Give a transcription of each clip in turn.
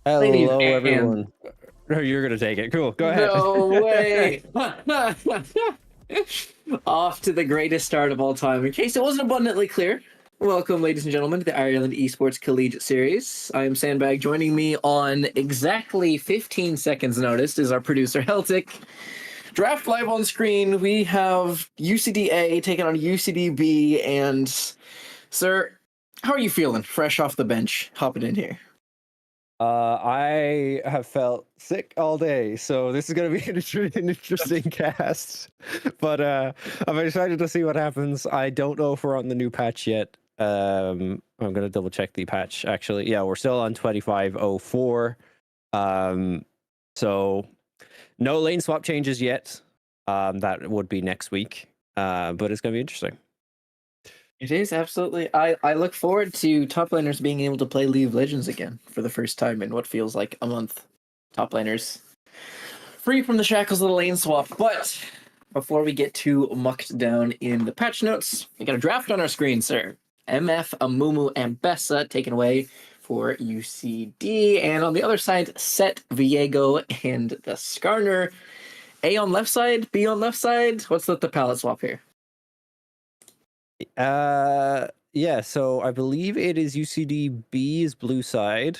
Ladies Hello, and everyone. Oh, you're gonna take it. Cool. Go ahead. no way. Off to the greatest start of all time. In case it wasn't abundantly clear, welcome, ladies and gentlemen, to the Ireland Esports Collegiate Series. I am Sandbag. Joining me on exactly 15 seconds notice is our producer, Heltic. Draft live on screen. We have UCD A taking on UCD B. And, sir, how are you feeling fresh off the bench, hopping in here? I have felt sick all day, so this is gonna be an interesting cast. But I'm excited to see what happens. I don't know if we're on the new patch yet. I'm gonna double check the patch actually. Yeah, we're still on 2504. So no lane swap changes yet. That would be next week. But it's gonna be interesting. It is absolutely. I look forward to top laners being able to play League of Legends again for the first time in what feels like a month. Top laners free from the shackles of the lane swap. But before we get too mucked down in the patch notes, we got a draft on our screen, sir. MF, Amumu, and Bessa taken away for UCD. And on the other side, Set, Viego, and the Skarner. A on left side, B on left side. What's the palette swap here? Yeah, so I believe it is UCD B's blue side.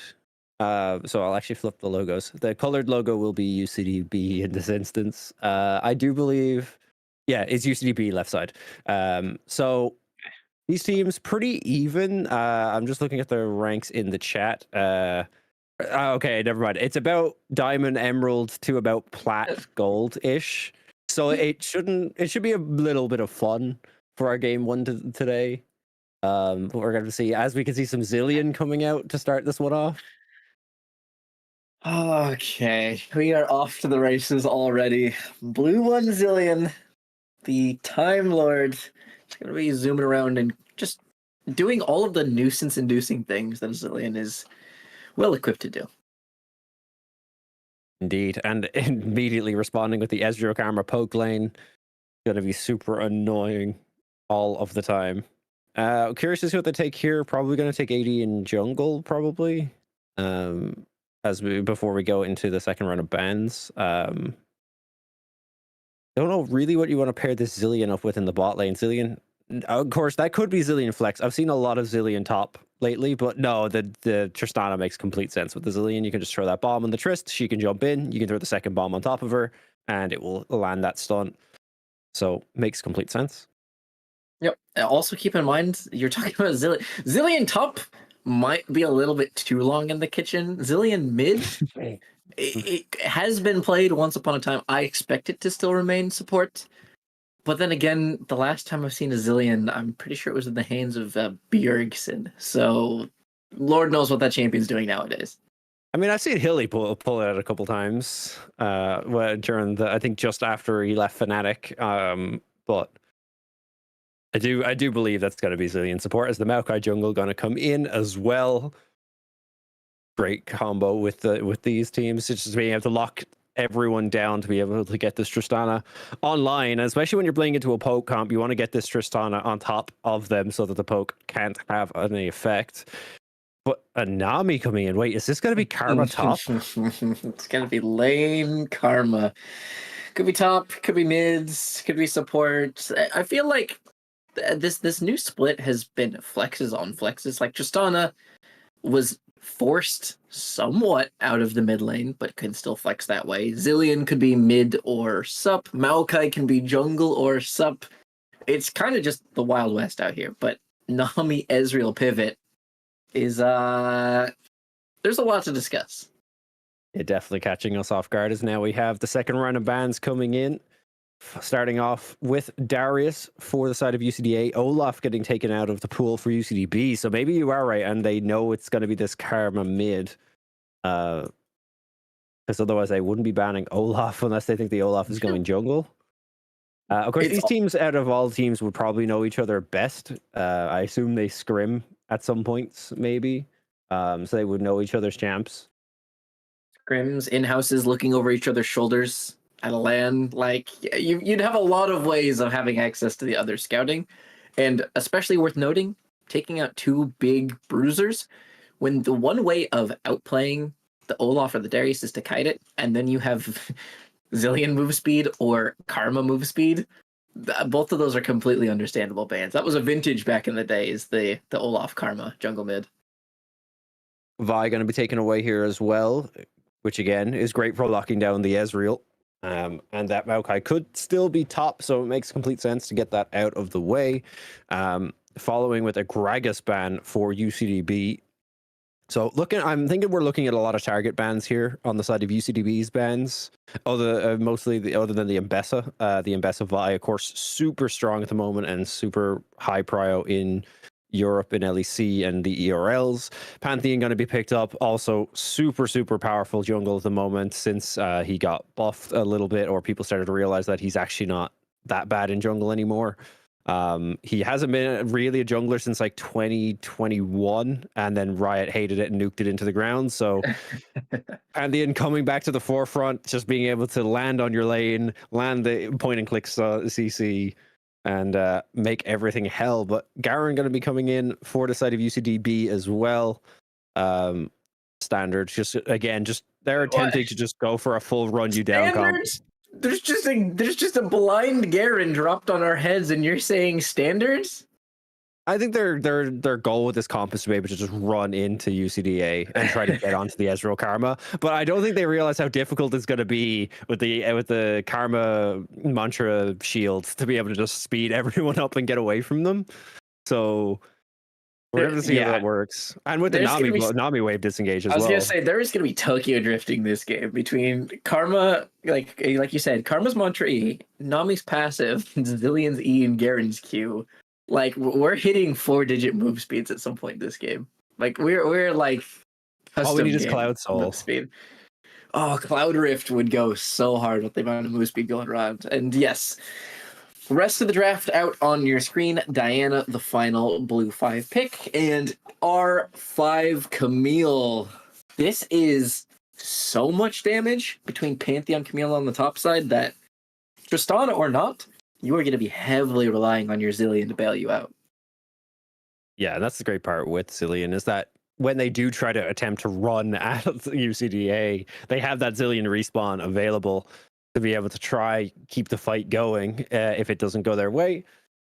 So I'll actually flip the logos. The colored logo will be UCD B in this instance. I do believe, yeah, it's UCD B left side. So these teams pretty even. I'm just looking at the ranks in the chat. Okay, never mind. It's about diamond, emerald to about plat, gold-ish. So it should be a little bit of fun for our game one today. We're going to see, as we can see, some Zilean coming out to start this one off. Okay, we are off to the races already. Blue One Zillion, the Time Lord, is going to be zooming around and just doing all of the nuisance-inducing things that Zillion is well equipped to do. Indeed, and immediately responding with the Ezreal camera poke lane. Going to be super annoying all of the time. Curious to see what they take here. Probably going to take AD in jungle, probably. Before we go into the second round of bans. Don't know really what you want to pair this Zilean up with in the bot lane. Zilean, of course, that could be Zilean flex. I've seen a lot of Zilean top lately, but no, the Tristana makes complete sense with the Zilean. You can just throw that bomb on the Trist. She can jump in. You can throw the second bomb on top of her, and it will land that stun. So makes complete sense. Yep. Also keep in mind, you're talking about Zillion. Zillion top might be a little bit too long in the kitchen. Zillion mid, it has been played once upon a time. I expect it to still remain support. But then again, the last time I've seen a Zillion, I'm pretty sure it was in the hands of Bjergsen. So Lord knows what that champion's doing nowadays. I mean, I've seen Hilly pull it out a couple times during I think just after he left Fnatic. But I do believe that's going to be Zilean support. As the Maokai jungle going to come in as well. Great combo with these teams. It's just being able to lock everyone down to be able to get this Tristana online, especially when you're playing into a poke comp. You want to get this Tristana on top of them so that the poke can't have any effect. But a Nami coming in. Wait, is this going to be Karma top? It's going to be lane Karma. Could be top, could be mids, could be support. I feel like this new split has been flexes on flexes. Like Tristana was forced somewhat out of the mid lane, but can still flex that way. Zilean could be mid or sup. Maokai can be jungle or sup. It's kind of just the Wild West out here. But Nami Ezreal pivot is there's a lot to discuss. It definitely catching us off guard as now we have the second round of bans coming in. Starting off with Darius for the side of UCD A, Olaf getting taken out of the pool for UCD B. So maybe you are right, and they know it's going to be this Karma mid. Because otherwise they wouldn't be banning Olaf unless they think the Olaf is going jungle. Of course, these teams out of all teams would probably know each other best. I assume they scrim at some points, maybe. So they would know each other's champs. Scrims, in-houses looking over each other's shoulders at a LAN. Like, you'd have a lot of ways of having access to the other scouting. And especially worth noting, taking out two big bruisers, when the one way of outplaying the Olaf or the Darius is to kite it, and then you have Zillion move speed or Karma move speed. Both of those are completely understandable bans. That was a vintage back in the days, the Olaf Karma jungle mid. Vi going to be taken away here as well, which again is great for locking down the Ezreal. And that Maokai could still be top, so it makes complete sense to get that out of the way. Following with a Gragas ban for UCD B. So I'm thinking we're looking at a lot of target bans here on the side of UCD B's bans. Other than the Mbessa. The Mbessa Vi, of course, super strong at the moment and super high prio in Europe in LEC and the ERLs. Pantheon going to be picked up. Also super, super powerful jungle at the moment since he got buffed a little bit, or people started to realize that he's actually not that bad in jungle anymore. He hasn't been really a jungler since like 2021, and then Riot hated it and nuked it into the ground. So Pantheon coming back to the forefront, just being able to land on your lane, land the point and click CC, and make everything hell. But Garen going to be coming in for the side of UCD B as well. Standard, just they're attempting to just go for a full run you down comp. There's just a blind Garen dropped on our heads, and you're saying standards? I think their goal with this comp is to be able to just run into UCD A and try to get onto the Ezreal Karma. But I don't think they realize how difficult it's going to be with the Karma mantra shield to be able to just speed everyone up and get away from them. So we're going to see how that works. And with the Nami wave disengage as well. I was going to say, there is going to be Tokyo drifting this game between Karma, like you said, Karma's mantra E, Nami's passive, Zillion's E, and Garen's Q. Like, we're hitting 4-digit move speeds at some point in this game. Like, we're like all we need is Cloud Soul move speed. Oh, Cloud Rift would go so hard with the amount of move speed going around. And yes, rest of the draft out on your screen. Diana, the final blue 5 pick, and R5 Camille. This is so much damage between Pantheon Camille on the top side that Tristana or not, you are going to be heavily relying on your Zillion to bail you out. Yeah, that's the great part with Zillion, is that when they do try to attempt to run at UCD A, they have that Zillion respawn available to be able to try keep the fight going if it doesn't go their way.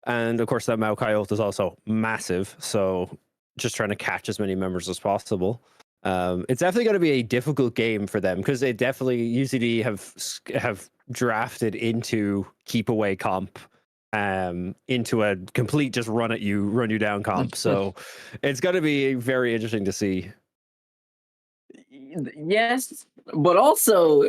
And of course, that Maokai ult is also massive, so just trying to catch as many members as possible. It's definitely going to be a difficult game for them, because they definitely UCD have drafted into keep away comp, into a complete just run you down comp. So it's going to be very interesting to see. Yes, but also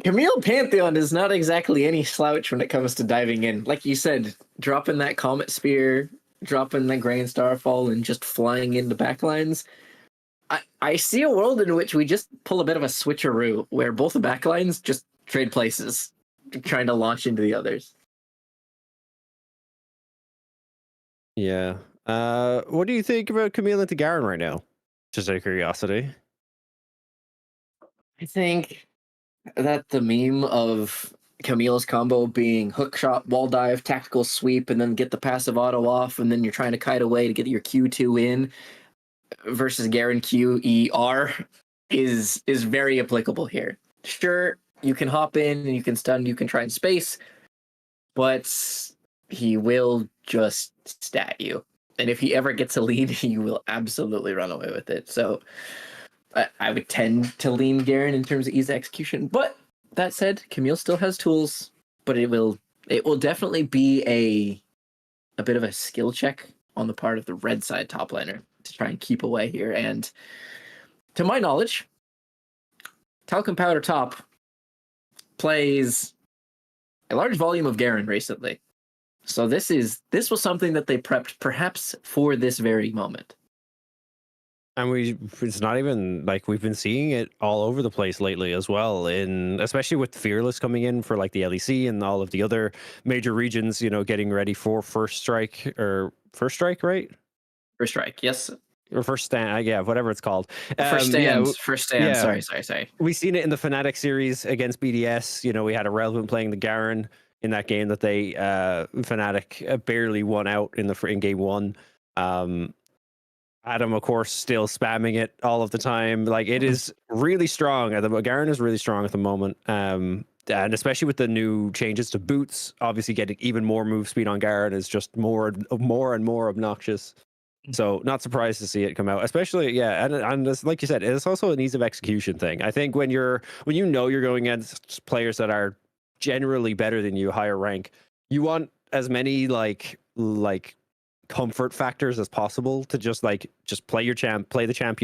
Camille Pantheon is not exactly any slouch when it comes to diving in. Like you said, dropping that Comet Spear, dropping that Grain Starfall, and just flying into backlines. I see a world in which we just pull a bit of a switcheroo where both the backlines just trade places, trying to launch into the others. Yeah. What do you think about Camille into Garen right now? Just out of curiosity. I think that the meme of Camille's combo being hook shot, wall dive, tactical sweep, and then get the passive auto off, and then you're trying to kite away to get your Q2 in, versus Garen QER is very applicable here. Sure, you can hop in and you can stun, you can try and space, but he will just stat you. And if he ever gets a lead, he will absolutely run away with it. So I would tend to lean Garen in terms of ease of execution. But that said, Camille still has tools, but it will definitely be a bit of a skill check on the part of the red side top laner to try and keep away here. And to my knowledge, Talcum Powder Top plays a large volume of Garen recently. So this was something that they prepped perhaps for this very moment. And it's not even like we've been seeing it all over the place lately as well, especially with Fearless coming in for like the LEC and all of the other major regions, getting ready for First Strike, right? First Strike, yes. Or First Stand, yeah, whatever it's called. First Stand, yeah. Sorry. We've seen it in the Fnatic series against BDS. We had a Relevant playing the Garen in that game that they Fnatic barely won out in game one. Adam, of course, still spamming it all of the time. Like, it is really strong. Garen is really strong at the moment. And especially with the new changes to boots, obviously getting even more move speed on Garen is just more and more obnoxious. So not surprised to see it come out, especially, yeah. And it's, like you said, it's also an ease of execution thing. I think when you're going against players that are generally better than you, higher rank, you want as many like comfort factors as possible to just play your champ, play the champ,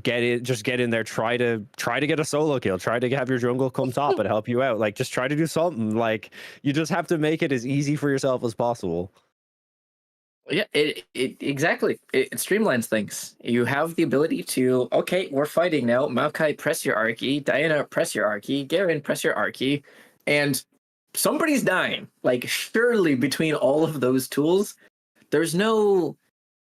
get in there, try to get a solo kill, try to have your jungle come top and help you out. Like, just try to do something. Like, you just have to make it as easy for yourself as possible. Yeah, it exactly. It streamlines things. You have the ability to, okay, we're fighting now. Maokai, press your R key. Diana, press your R key. Garen, press your R key. And somebody's dying. Like, surely between all of those tools, there's no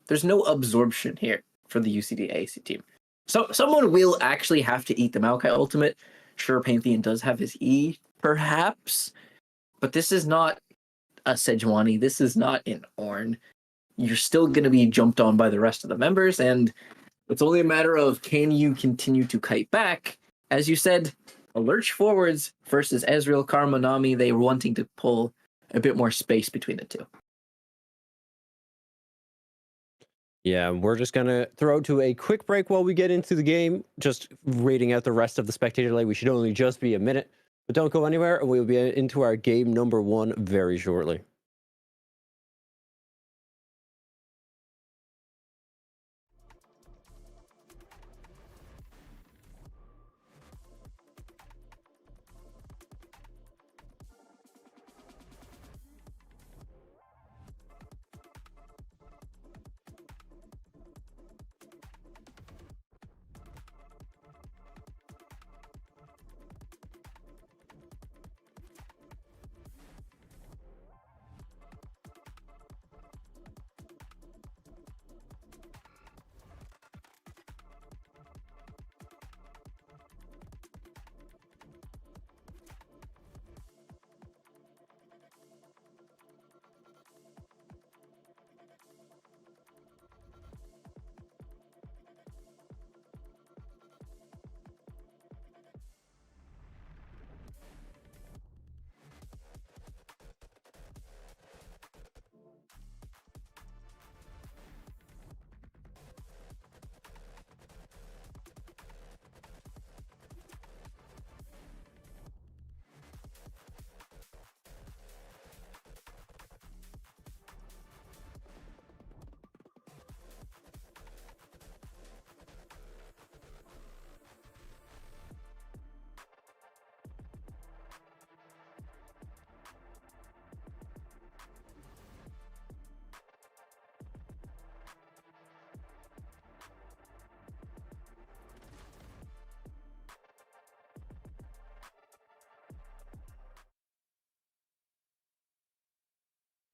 absorption here for the UCD AC team. So someone will actually have to eat the Maokai ultimate. Sure, Pantheon does have his E, perhaps, but this is not a Sejuani. This is not an Ornn. You're still going to be jumped on by the rest of the members, and it's only a matter of, can you continue to kite back? As you said, Lurch forwards versus Ezreal, Karma, Nami, they were wanting to pull a bit more space between the two. Yeah, we're just going to throw to a quick break while we get into the game, just reading out the rest of the spectator delay. We should only just be a minute, but don't go anywhere, and we'll be into our game number 1 very shortly.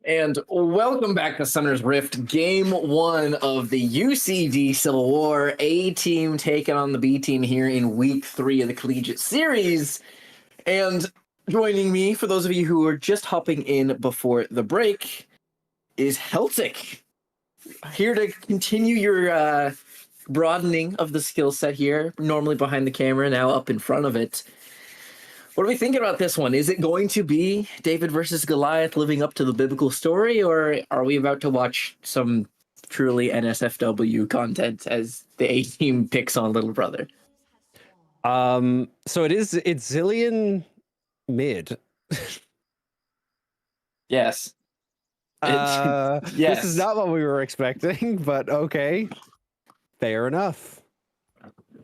And welcome back to Summer's Rift, Game 1 of the UCD Civil War. A team taking on the B team here in Week 3 of the Collegiate Series. And joining me, for those of you who are just hopping in before the break, is Heltic. Here to continue your broadening of the skill set here, normally behind the camera, now up in front of it. What are we thinking about this one? Is it going to be David versus Goliath living up to the biblical story, or are we about to watch some truly NSFW content as the A team picks on little brother? So it's Zilean mid. Yes. Yes. This is not what we were expecting, but okay. Fair enough.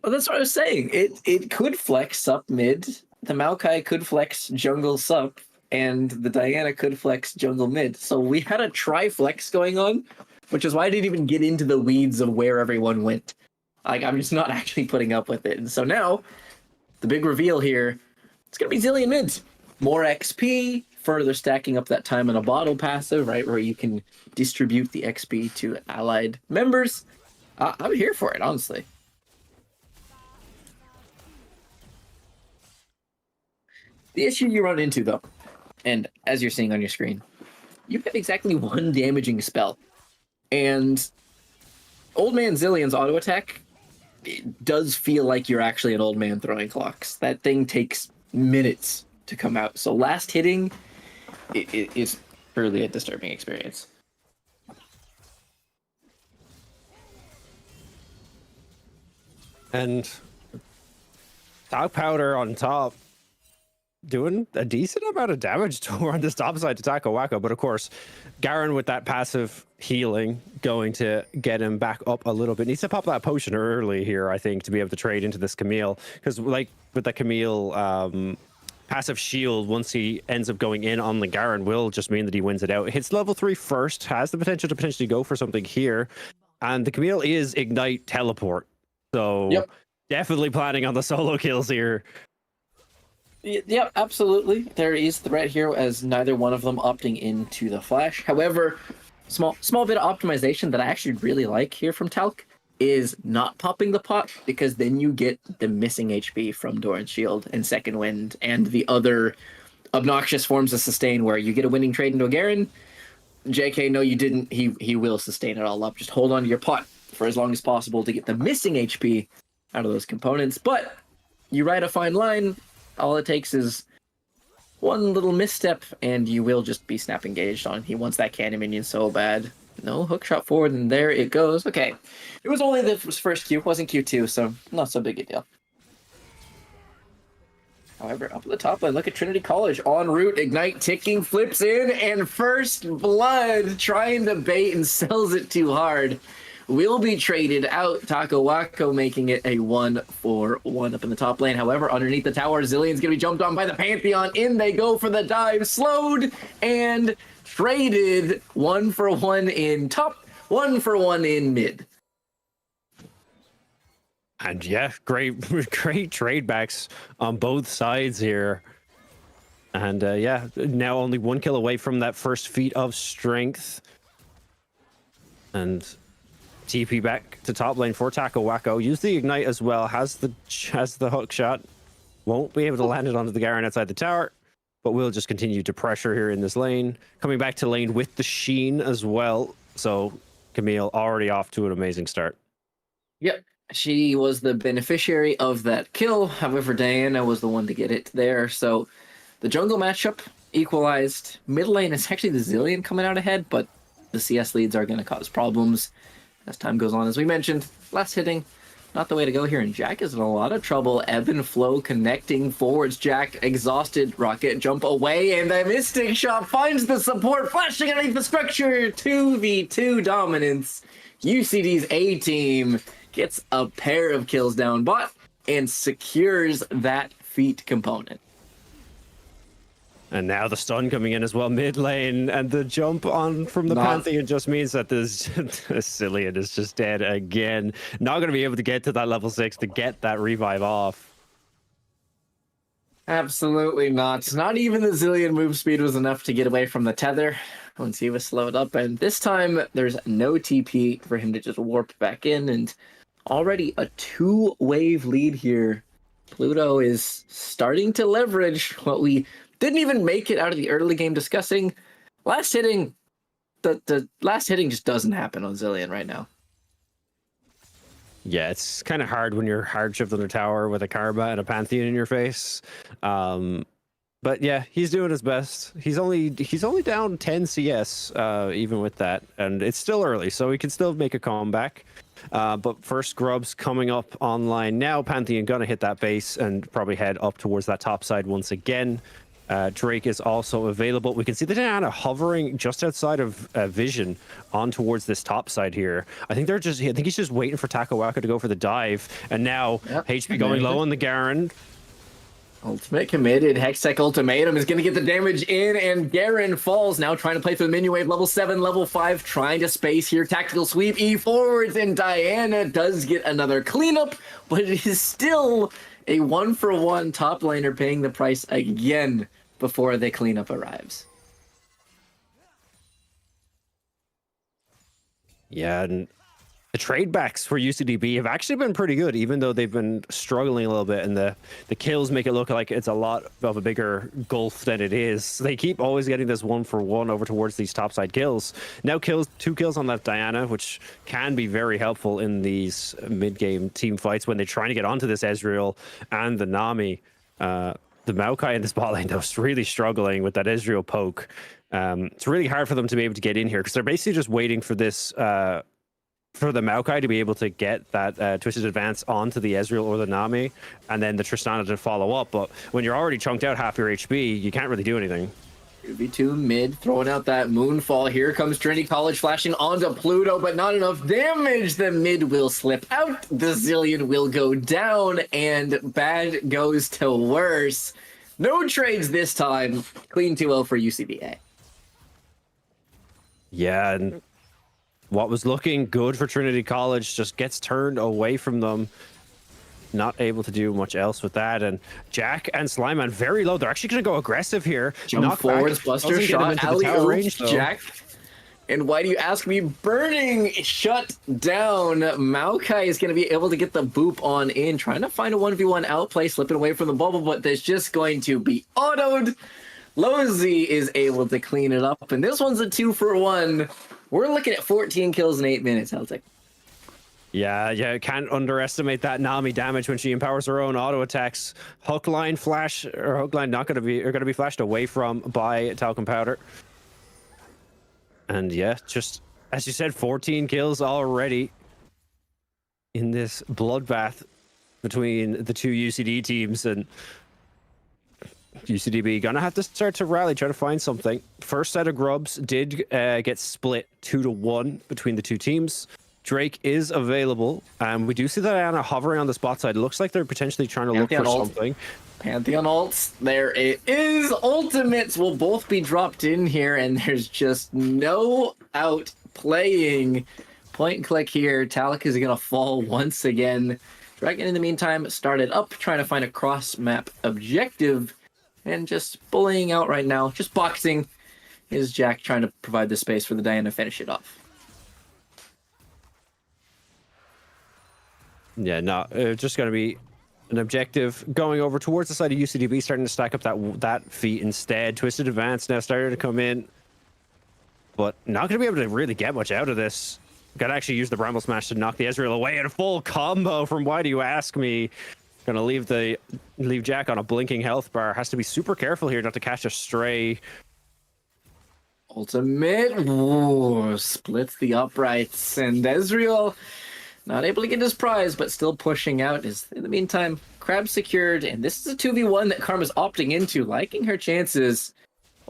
Well, that's what I was saying. It could flex up mid. The Maokai could flex jungle sup, and the Diana could flex jungle mid. So we had a tri-flex going on, which is why I didn't even get into the weeds of where everyone went. Like, I'm just not actually putting up with it. And so now, the big reveal here, it's going to be Zilean mid. More XP, further stacking up that time in a bottle passive, right, where you can distribute the XP to allied members. I'm here for it, honestly. The issue you run into, though, and as you're seeing on your screen, you've got exactly one damaging spell. And Old Man Zillion's auto attack, it does feel like you're actually an old man throwing clocks. That thing takes minutes to come out. So last hitting is truly a disturbing experience. And Dog Powder on top, doing a decent amount of damage on this top side to Taco Wacko. But of course, Garen with that passive healing going to get him back up a little bit. Needs to pop that potion early here, I think, to be able to trade into this Camille. Because like with that Camille passive shield, once he ends up going in on the Garen, will just mean that he wins it out. It hits level 3 first, has the potential to potentially go for something here. And the Camille is Ignite Teleport. So yep. Definitely planning on the solo kills here. Yeah, absolutely. There is threat here as neither one of them opting into the flash. However, small bit of optimization that I actually really like here from Talc is not popping the pot, because then you get the missing HP from Doran's Shield and Second Wind and the other obnoxious forms of sustain where you get a winning trade into a Garen. JK, no, you didn't. He will sustain it all up. Just hold on to your pot for as long as possible to get the missing HP out of those components. But you ride a fine line. All it takes is one little misstep, and you will just be snap engaged on. He wants that cannon minion so bad. No, hook shot forward, and there it goes. Okay. It was only the first Q, wasn't Q2, so not so big a deal. However, up at the top line, look at Trinity College. En route, Ignite ticking, flips in, and First Blood trying to bait and sells it too hard. Will be traded out. Taco Wacko making it a 1-for-1 up in the top lane. However, underneath the tower, Zillion's going to be jumped on by the Pantheon. In they go for the dive. Slowed and traded. 1-for-1 in top, 1-for-1 in mid. And yeah, great trade backs on both sides here. And yeah, now only 1 kill away from that first feat of strength. And TP back to top lane for Taco Wacko. Use the Ignite as well. Has the hook shot. Won't be able to land it onto the Garen outside the tower, but will just continue to pressure here in this lane. Coming back to lane with the Sheen as well. So Camille already off to an amazing start. Yep. She was the beneficiary of that kill. However, Diana was the one to get it there. So the jungle matchup equalized. Mid lane is actually the Zillion coming out ahead, but the CS leads are going to cause problems as time goes on. As we mentioned, last hitting, not the way to go here. And Jack is in a lot of trouble. Ebb and Flow connecting forwards. Jack exhausted. Rocket jump away, and the Mystic Shot finds the support, flashing underneath the structure. 2v2 dominance. UCD's A team gets a pair of kills down bot and secures that feat component. And now the stun coming in as well mid lane, and the jump on from the Pantheon just means that this Cillian is just dead again. Not going to be able to get to that level 6 to get that revive off. Absolutely not. Not even the Zillion move speed was enough to get away from the tether once he was slowed up. And this time there's no TP for him to just warp back in, and already a 2-wave lead here. Pluto is starting to leverage what we didn't even make it out of the early game discussing. Last hitting, the last hitting just doesn't happen on Zillion right now. Yeah, it's kind of hard when you're hard shift on the tower with a Karma and a Pantheon in your face. But yeah, he's doing his best. He's only down 10 CS even with that, and it's still early, so he can still make a comeback. But first Grub's coming up online now. Pantheon gonna hit that base and probably head up towards that top side once again. Drake is also available. We can see the Diana hovering just outside of vision on towards this top side here. I think he's just waiting for Taco Wacko to go for the dive. And now HP going low on the Garen. Ultimate committed. Hextech Ultimatum is going to get the damage in, and Garen falls. Now trying to play through the minion wave. Level 7, level 5, trying to space here. Tactical sweep, E forwards, and Diana does get another cleanup, but it is still a 1-for-1 top laner paying the price again before the cleanup arrives. Yeah, and The trade backs for UCDB have actually been pretty good, even though they've been struggling a little bit, and the kills make it look like it's a lot of a bigger gulf than it is. They keep always getting this 1-for-1 over towards these topside kills. Now 2 kills on that Diana, which can be very helpful in these mid-game team fights when they're trying to get onto this Ezreal and the Nami. The Maokai in this bot lane, though, is really struggling with that Ezreal poke. It's really hard for them to be able to get in here because they're basically just waiting for this... for the Maokai to be able to get that Twisted Advance onto the Ezreal or the Nami, and then the Tristana to follow up. But when you're already chunked out half your HP, you can't really do anything. 2v2 mid, throwing out that Moonfall. Here comes Trinity College flashing onto Pluto, but not enough damage. The mid will slip out, the Zillion will go down, and bad goes to worse. No trades this time. Clean 2-0 for UCD A. Yeah, and what was looking good for Trinity College just gets turned away from them. Not able to do much else with that. And Jack and Slimeman very low. They're actually going to go aggressive here. Jump forwards, Buster shot, alley Jack. And why do you ask me? Burning shut down. Maokai is going to be able to get the boop on in, trying to find a 1v1 outplay, slipping away from the bubble, but there's just going to be autoed. Lozy is able to clean it up, and this one's a 2-for-1. We're looking at 14 kills in 8 minutes, I'll take. Yeah, can't underestimate that Nami damage when she empowers her own auto attacks. Hook line flash, or hook line not going to be flashed away from by Talcum Powder. And yeah, just as you said, 14 kills already in this bloodbath between the two UCD teams, and UCDB gonna have to start to rally, try to find something. First set of grubs did get split 2-1 between the two teams. Drake is available, and we do see that Diana hovering on the spot side. It looks like they're potentially trying to look for something. Pantheon ults, there it is. Ultimates will both be dropped in here, and there's just no outplaying. Point and click here. Talik is gonna fall once again. Dragon in the meantime started up, trying to find a cross-map objective. And just bullying out right now, just boxing, is Jack trying to provide the space for the Diana to finish it off. Yeah, no, just going to be an objective going over towards the side of UCDB, starting to stack up that feat instead. Twisted Advance now starting to come in, but not going to be able to really get much out of this. Got to actually use the Bramble Smash to knock the Ezreal away, and a full combo from Why Do You Ask Me. Gonna leave Jack on a blinking health bar. Has to be super careful here not to catch a stray. Ultimate splits the uprights, and Ezreal not able to get his prize, but still pushing out. Is in the meantime, Crab secured, and this is a 2v1 that Karma's opting into, liking her chances.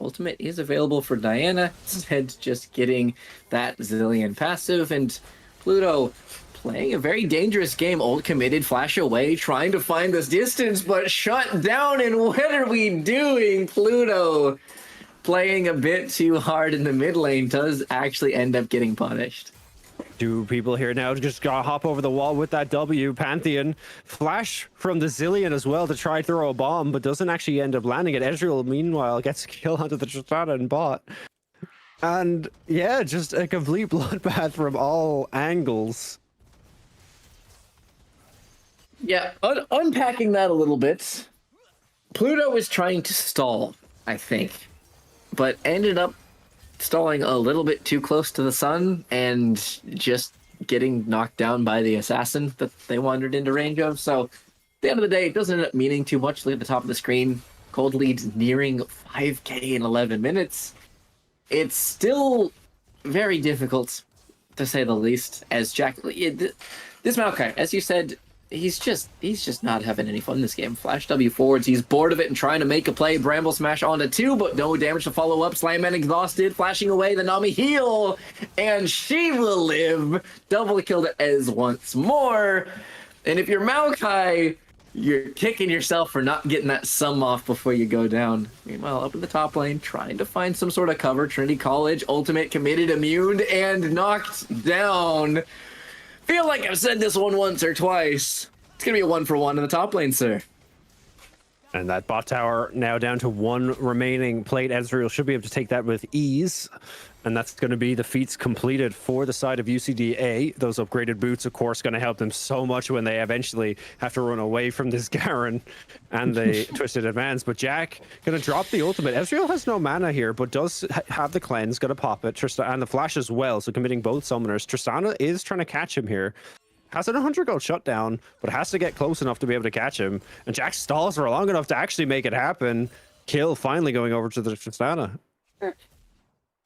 Ultimate is available for Diana, instead just getting that Zillion passive, and Pluto playing a very dangerous game. Ult committed, flash away, trying to find this distance, but shut down. And what are we doing? Pluto playing a bit too hard in the mid lane does actually end up getting punished. Two people here now just gotta hop over the wall with that W. Pantheon flash from the Zillion as well to try throw a bomb, but doesn't actually end up landing it. Ezreal meanwhile gets a kill onto the Tristana and bot. And yeah, just a complete bloodbath from all angles. Yeah, unpacking that a little bit. Pluto was trying to stall, I think, but ended up stalling a little bit too close to the sun and just getting knocked down by the assassin that they wandered into range of. So at the end of the day, it doesn't end up meaning too much. Look at the top of the screen. Cold leads nearing 5K in 11 minutes. It's still very difficult, to say the least, as Jack... This Maokai, as you said, he's just not having any fun in this game. Flash W forwards, he's bored of it and trying to make a play. Bramble Smash onto 2, but no damage to follow up. Slimeman exhausted, flashing away the Nami heal, and she will live. Double killed Ez once more. And if you're Maokai, you're kicking yourself for not getting that sum off before you go down. Meanwhile, up in the top lane, trying to find some sort of cover. Trinity College, ultimate committed, immune, and knocked down. Feel like I've said this one once or twice. It's gonna be a 1-for-1 in the top lane, sir. And that bot tower now down to 1 remaining plate. Ezreal should be able to take that with ease. And that's going to be the feats completed for the side of UCD A. Those upgraded boots, of course, going to help them so much when they eventually have to run away from this Garen and the Twisted Advance. But Jack going to drop the ultimate. Ezreal has no mana here, but does have the cleanse, going to pop it. And the flash as well, so committing both summoners. Tristana is trying to catch him here. Has an 100 gold shutdown, but has to get close enough to be able to catch him. And Jack stalls for long enough to actually make it happen. Kill finally going over to the Tristana.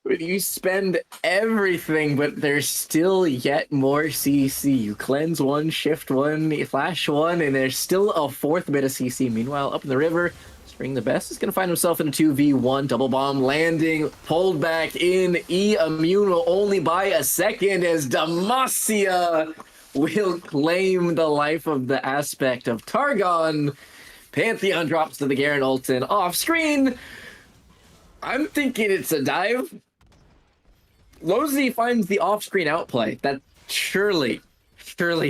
When you spend everything, but there's still yet more CC. You cleanse one, shift one, you flash one, and there's still a fourth bit of CC. Meanwhile, up in the river, String the Best is going to find himself in a 2v1. Double bomb landing, pulled back in. E immune only by a second as Demacia will claim the life of the aspect of Targon. Pantheon drops to the Garen ult and off screen. I'm thinking it's a dive. Lozy finds the off-screen outplay. That surely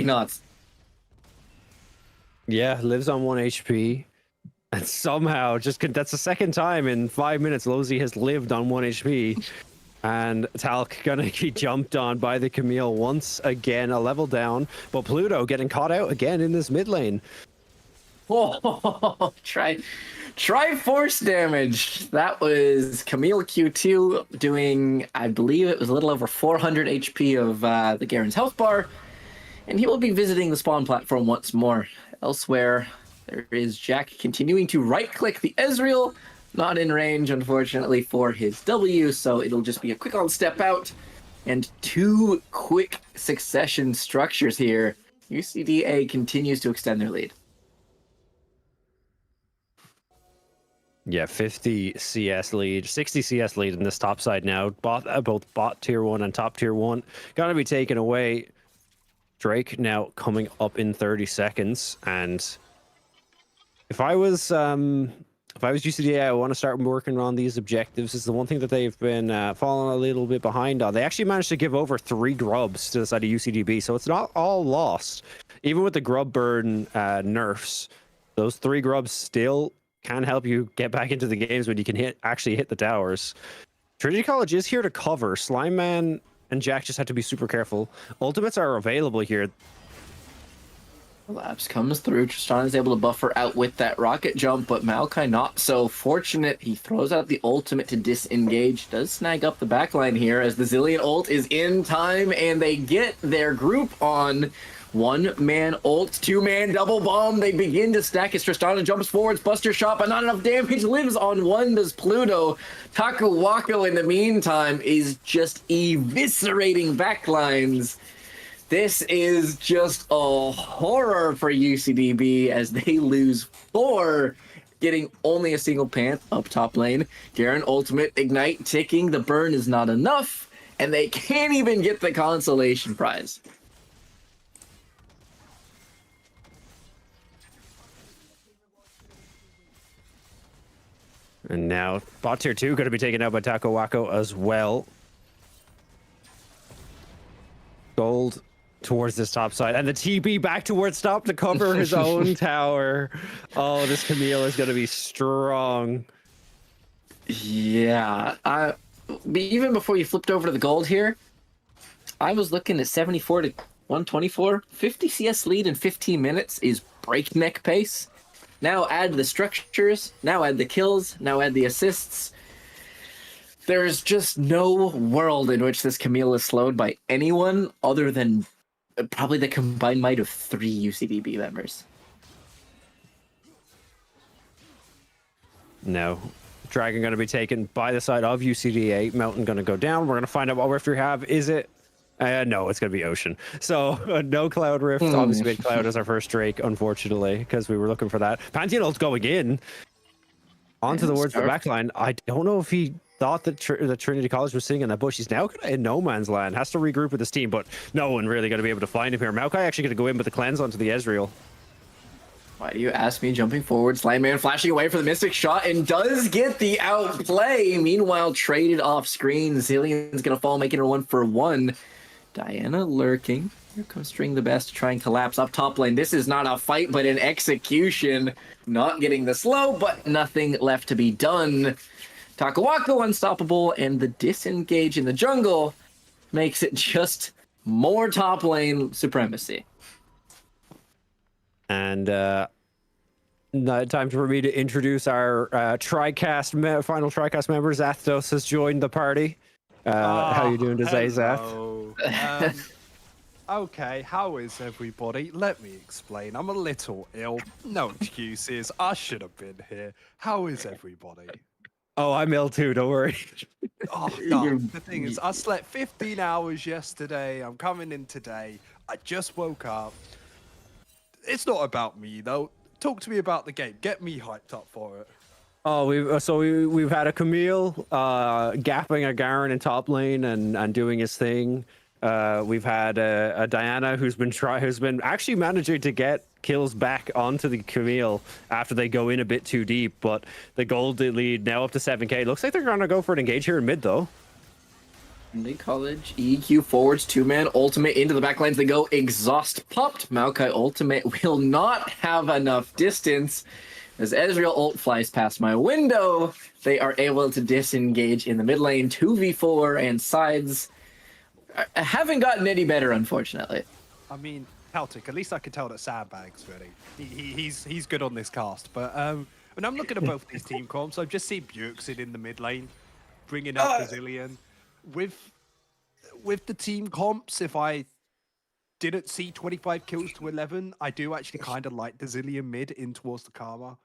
not. Yeah, lives on 1 HP. And somehow, that's the second time in 5 minutes Lozy has lived on 1 HP. And Talc gonna get jumped on by the Camille once again, a level down. But Pluto getting caught out again in this mid lane. Oh, try force damage. That was Camille Q2 doing, I believe it was a little over 400 HP of the Garen's health bar. And he will be visiting the spawn platform once more. Elsewhere, there is Jack continuing to right-click the Ezreal. Not in range, unfortunately, for his W, so it'll just be a quick on step out. And 2 quick succession structures here. UCD A continues to extend their lead. Yeah, 50 CS lead, 60 CS lead in this top side now. Both bot tier 1 and top tier 1 gonna be taken away. Drake now coming up in 30 seconds, and if I was UCDA, I want to start working on these objectives. Is the one thing that they've been falling a little bit behind on. They actually managed to give over 3 grubs to the side of UCDB, so it's not all lost. Even with the grub burn nerfs, those 3 grubs still can help you get back into the games when you can actually hit the towers. Trinity College is here to cover. Slime Man and Jack just have to be super careful. Ultimates are available here. Collapse comes through. Tristan is able to buffer out with that rocket jump, but Maokai not so fortunate. He throws out the ultimate to disengage. Does snag up the backline here as the Zillion ult is in time, and they get their group on. 1-man ult, 2-man double bomb. They begin to stack as Tristana jumps forwards, Buster Shot, but not enough damage. Lives on 1, does Pluto. Taku Wako, in the meantime, is just eviscerating backlines. This is just a horror for UCDB as they lose 4, getting only a single Panth up top lane. Garen ultimate, Ignite ticking. The burn is not enough, and they can't even get the consolation prize. And now bot tier 2 going to be taken out by Taco Wako as well. Gold towards this top side, and the TB back towards top to cover his own tower. Oh, this Camille is going to be strong. Yeah, even before you flipped over to the gold here, I was looking at 74 to 124. 50 CS lead in 15 minutes is breakneck pace. Now add the structures, now add the kills, now add the assists. There's just no world in which this Camille is slowed by anyone other than probably the combined might of 3 UCDB members. No. Dragon going to be taken by the side of UCDA. Mountain going to go down. We're going to find out what rift we have. Is it? No, it's going to be Ocean. So no Cloud Rift. Obviously, made Cloud as our first Drake, unfortunately, because we were looking for that. Pantheon ult's going in. Onto the words of the backline. I don't know if he thought that Trinity College was sitting in that bush. He's now in no man's land. Has to regroup with his team, but no one really going to be able to find him here. Maokai actually going to go in with the cleanse onto the Ezreal. Why do you ask me? Jumping forward, Slime Man flashing away for the Mystic Shot and does get the outplay. Meanwhile, traded off screen. Zillion's going to fall, making her 1-for-1. Diana lurking. Here comes String the Best to try and collapse up top lane. This is not a fight, but an execution. Not getting the slow, but nothing left to be done. Takawako unstoppable, and the disengage in the jungle makes it just more top lane supremacy. And time for me to introduce our final TriCast member. Zathos has joined the party. How you doing today, Zath? Okay, how is everybody? Let me explain. I'm a little ill. No excuses. I should have been here. How is everybody? Oh, I'm ill too, don't worry. Oh, no. The thing is, I slept 15 hours yesterday. I'm coming in today. I just woke up. It's not about me, though. Talk to me about the game. Get me hyped up for it. Oh, we've had a Camille gapping a Garen in top lane and doing his thing. We've had a Diana who's been actually managing to get kills back onto the Camille after they go in a bit too deep, but the gold lead now up to 7k. Looks like they're gonna go for an engage here in mid though. Trinity College, EQ forwards, 2-man ultimate into the backlines. They go exhaust popped. Maokai ultimate will not have enough distance. As Ezreal ult flies past my window, they are able to disengage in the mid lane, 2v4 and sides. I haven't gotten any better, unfortunately. I mean, Celtic, at least I can tell that Sandbag's ready. He's good on this cast. But when I'm looking at both these team comps, I've just seen Bjergsen in the mid lane, bringing up Brazilian. With the team comps, if I didn't see 25 kills to 11, I do actually kind of like the Zillion mid in towards the Karma.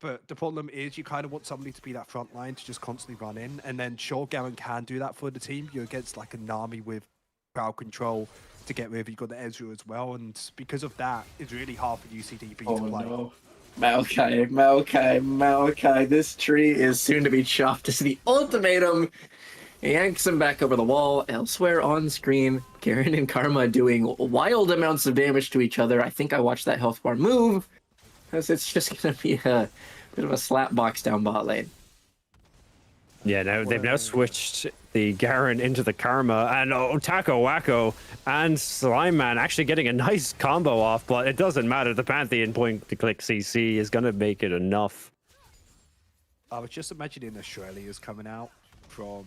But the problem is you kind of want somebody to be that front line to just constantly run in. And then sure, Garen can do that for the team. You're against like a Nami with crowd control to get rid of. You've got the Ezreal as well. And because of that, it's really hard for UCD B to play. No. Maokai. This tree is soon to be chopped. As the ultimatum yanks him back over the wall. Elsewhere on screen, Garen and Karma doing wild amounts of damage to each other. I think I watched that health bar move, because it's just going to be a bit of a slap box down bot lane. Yeah, now they've now switched the Garen into the Karma, and Taco Wacko and Slime Man actually getting a nice combo off, but it doesn't matter. The Pantheon point-to-click CC is going to make it enough. I was just imagining Australia's coming out from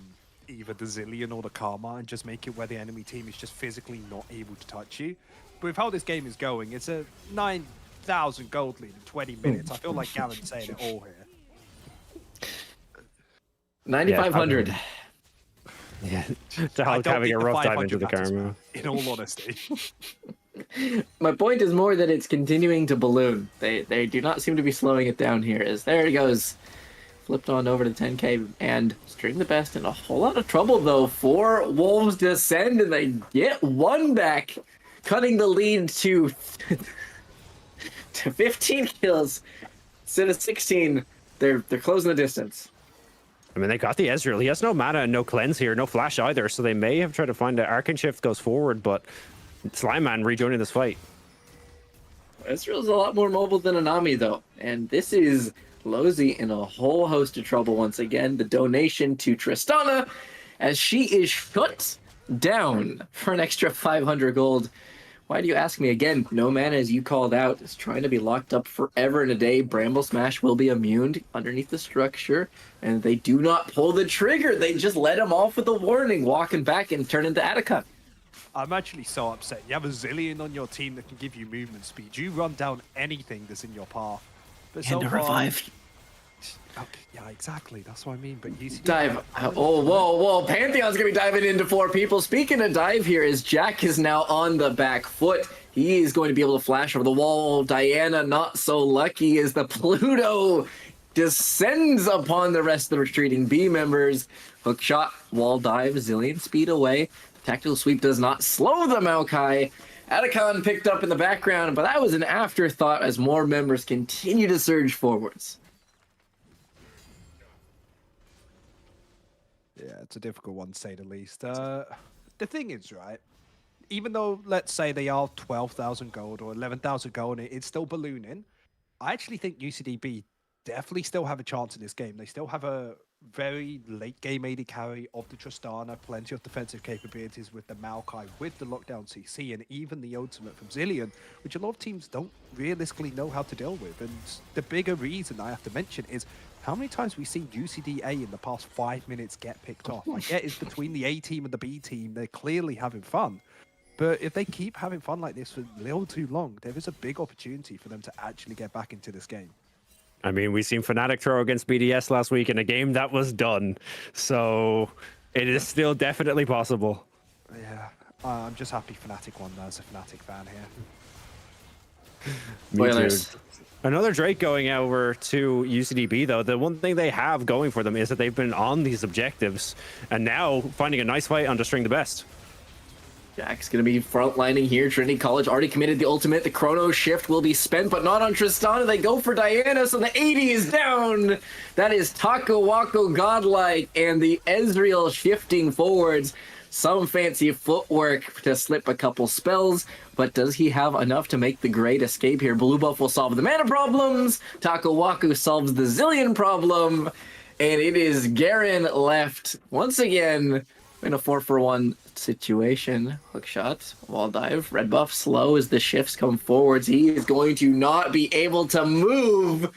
either the Zillion or the Karma and just make it where the enemy team is just physically not able to touch you. But with how this game is going, it's a 9,000 gold lead in 20 minutes. I feel like Garen's saying it all here. 9,500. Yeah, Hulk having a rough time into the Karma. In all honesty. My point is more that it's continuing to balloon. They do not seem to be slowing it down here. As there it goes. Flipped on over to 10k, and String the Best in a whole lot of trouble, though. 4 Wolves descend, and they get one back, cutting the lead to 15 kills instead of 16. They're closing the distance. I mean, they got the Ezreal. He has no mana and no cleanse here, no flash either, so they may have tried to find an Arcane Shift goes forward, but Slime Man rejoining this fight. Ezreal's a lot more mobile than Anami, though, and this is Lozy in a whole host of trouble once again. The donation to Tristana, as she is shut down for an extra 500 gold. Why do you ask me again? No mana, as you called out, is trying to be locked up forever and a day. Bramble Smash will be immune underneath the structure, and they do not pull the trigger. They just let him off with a warning, walking back and turn into Attica. I'm actually so upset. You have a Zillion on your team that can give you movement speed. You run down anything that's in your path. But And so revive. Okay, yeah, exactly. That's what I mean. But UCD dive. Oh, whoa. Pantheon's going to be diving into 4 people. Speaking of dive here, is Jack is now on the back foot. He is going to be able to flash over the wall. Diana, not so lucky, as the Pluto descends upon the rest of the retreating B members. Hook shot, wall dive, Zillion speed away. Tactical sweep does not slow the Maokai. Atacon picked up in the background, but that was an afterthought as more members continue to surge forwards. Yeah, it's a difficult one to say the least. The thing is, right, even though, let's say they are 12,000 gold or 11,000 gold, it's still ballooning. I actually think UCDB definitely still have a chance in this game. They still have a very late game AD carry of the Tristana, plenty of defensive capabilities with the Maokai, with the lockdown CC, and even the ultimate from Zillion, which a lot of teams don't realistically know how to deal with. And the bigger reason I have to mention is How many times have we seen UCD A in the past 5 minutes get picked off? I get it's between the A team and the B team. They're clearly having fun. But if they keep having fun like this for a little too long, there is a big opportunity for them to actually get back into this game. I mean, we've seen Fnatic throw against BDS last week in a game that was done. So it is still definitely possible. Yeah, I'm just happy Fnatic won as a Fnatic fan here. Me Spoilers. too. Another Drake going over to UCDB, though. The one thing they have going for them is that they've been on these objectives and now finding a nice fight on Destroying the Best. Jack's going to be frontlining here. Trinity College already committed the ultimate. The Chrono Shift will be spent, but not on Tristana. They go for Diana, so the 80 is down. That is Taco Wako Godlike, and the Ezreal shifting forwards. Some fancy footwork to slip a couple spells, but does he have enough to make the great escape here? Blue Buff will solve the mana problems. Taco Waku solves the Zillion problem, and it is Garen left once again in a 4-for-1 situation. Hook shot, wall dive, red buff slow as the shifts come forwards. He is going to not be able to move.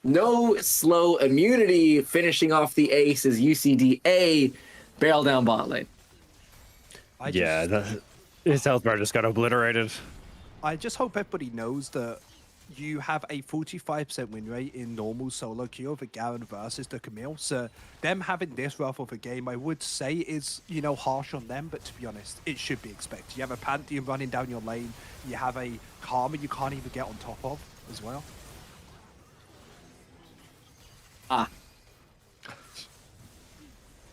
No slow immunity. Finishing off the ace is UCD A. Barrel down bot lane. His health bar just got obliterated. I just hope everybody knows that you have a 45% win rate in normal solo queue of a Garen versus the Camille. So them having this rough of a game, I would say is, harsh on them, but to be honest, it should be expected. You have a Pantheon running down your lane. You have a Karma you can't even get on top of as well.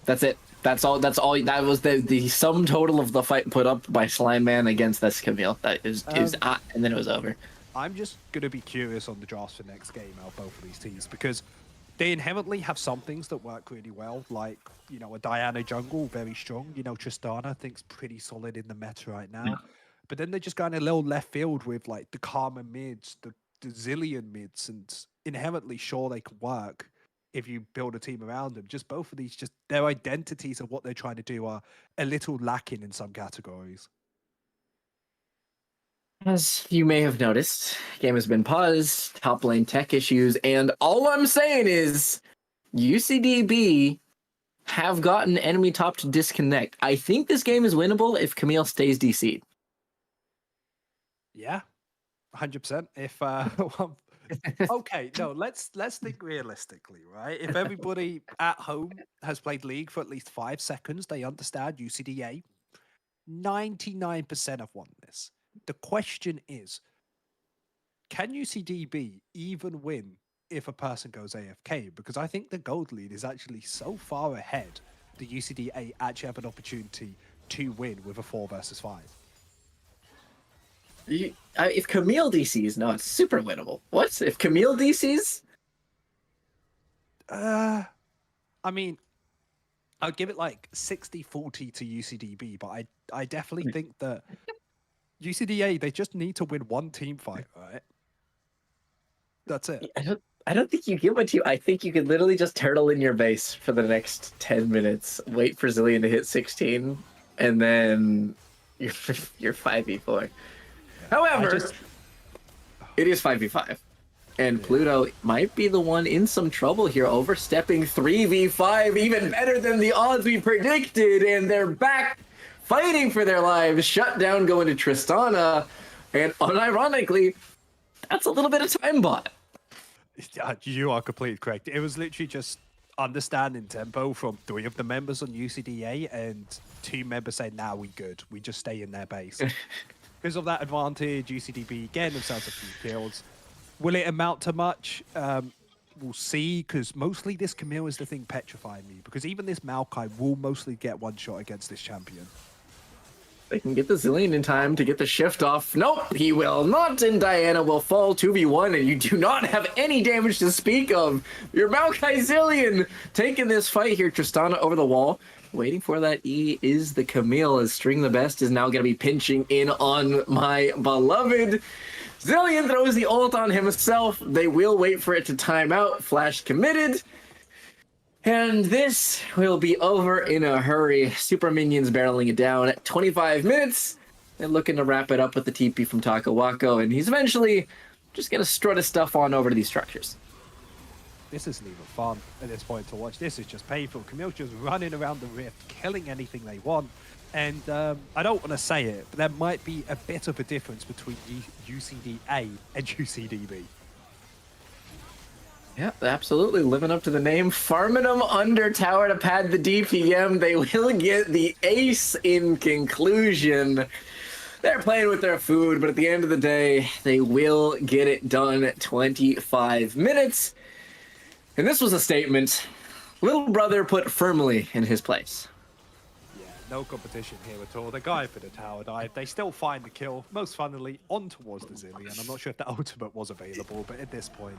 That's it. That's all. That was the sum total of the fight put up by Slime Man against this Camille. That is, and then it was over. I'm just going to be curious on the drafts for next game out of both of these teams, because they inherently have some things that work really well, like, a Diana jungle, very strong. Tristana, I think's pretty solid in the meta right now. Yeah. But then they're just going a little left field with, like, the Karma mids, the Zillion mids, and inherently sure they can work if you build a team around them. Just both of these, just their identities of what they're trying to do are a little lacking in some categories. As you may have noticed, game has been paused, top lane tech issues, and all I'm saying is UCD B have gotten enemy top to disconnect. I think this game is winnable if Camille stays DC'd. Yeah, 100%. If okay, no, let's think realistically, right? If everybody at home has played League for at least 5 seconds, they understand UCD A. 99% have won this. The question is, can UCD B even win if a person goes AFK? Because I think the gold lead is actually so far ahead that UCD A actually have an opportunity to win with a 4 versus 5. If Camille DCs, no, it's super winnable. What? If Camille DCs? I mean, I'd give it like 60-40 to UCDB, but I definitely think that UCDA, they just need to win one team fight, right? That's it. I don't think you give one to you. I think you could literally just turtle in your base for the next 10 minutes, wait for Zillion to hit 16, and then you're 5v4. However, it is 5v5. And Pluto might be the one in some trouble here, overstepping 3v5, even better than the odds we predicted. And they're back fighting for their lives. Shut down going to Tristana. And unironically, that's a little bit of time bot. Yeah, you are completely correct. It was literally just understanding tempo from 3 of the members on UCDA and 2 members saying, nah, we good. We just stay in their base. Because of that advantage, UCDB getting themselves a few kills. Will it amount to much? We'll see, because mostly this Camille is the thing petrifying me, because even this Maokai will mostly get one shot against this champion. They can get the Zillion in time to get the shift off. Nope, he will not, and Diana will fall 2v1, and you do not have any damage to speak of. Your Maokai Zillion taking this fight here. Tristana over the wall, waiting for that E is the Camille, as String the Best is now going to be pinching in on my beloved. Zillion throws the ult on himself. They will wait for it to time out. Flash committed. And this will be over in a hurry. Super Minions barreling it down at 25 minutes. And looking to wrap it up with the TP from Taco Wako. And he's eventually just going to strut his stuff on over to these structures. this isn't even fun at this point to watch. This is just painful. Camille's just running around the rift, killing anything they want. And I don't want to say it, but there might be a bit of a difference between UCD A and UCD B. Yeah, absolutely. Living up to the name. Farming them under tower to pad the DPM. They will get the ace in conclusion. They're playing with their food, but at the end of the day, they will get it done at 25 minutes. And this was a statement. Little brother put firmly in his place. Yeah, no competition here at all. They're going for the tower dive. They still find the kill, most funnily, on towards the Zillion. I'm not sure if the ultimate was available, but at this point,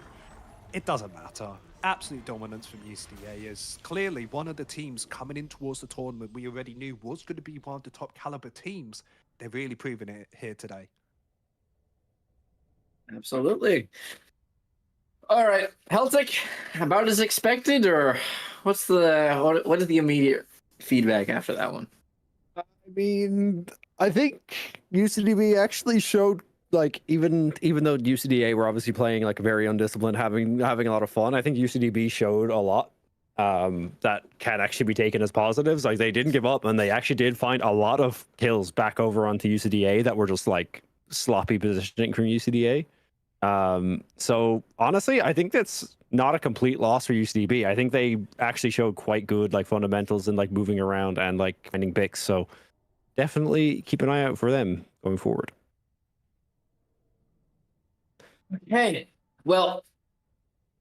it doesn't matter. Absolute dominance from UCD A is clearly one of the teams coming in towards the tournament we already knew was going to be one of the top caliber teams. They're really proving it here today. Absolutely. All right, Celtic, about as expected, or what is the immediate feedback after that one? I mean, I think UCDB actually showed, like, even though UCDA were obviously playing like very undisciplined, having a lot of fun, I think UCDB showed a lot that can actually be taken as positives. Like, they didn't give up, and they actually did find a lot of kills back over onto UCDA that were just like sloppy positioning from UCDA. So honestly, I think that's not a complete loss for UCDB. I think they actually showed quite good like fundamentals and like moving around and like finding picks. So definitely keep an eye out for them going forward. Okay, well,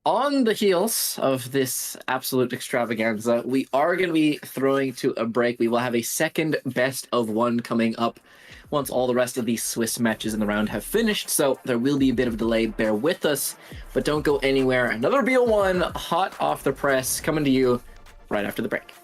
on the heels of this absolute extravaganza, we are going to be throwing to a break. We will have a second best of one coming up once all the rest of these Swiss matches in the round have finished. So there will be a bit of a delay. Bear with us, but don't go anywhere. Another BO1 hot off the press coming to you right after the break.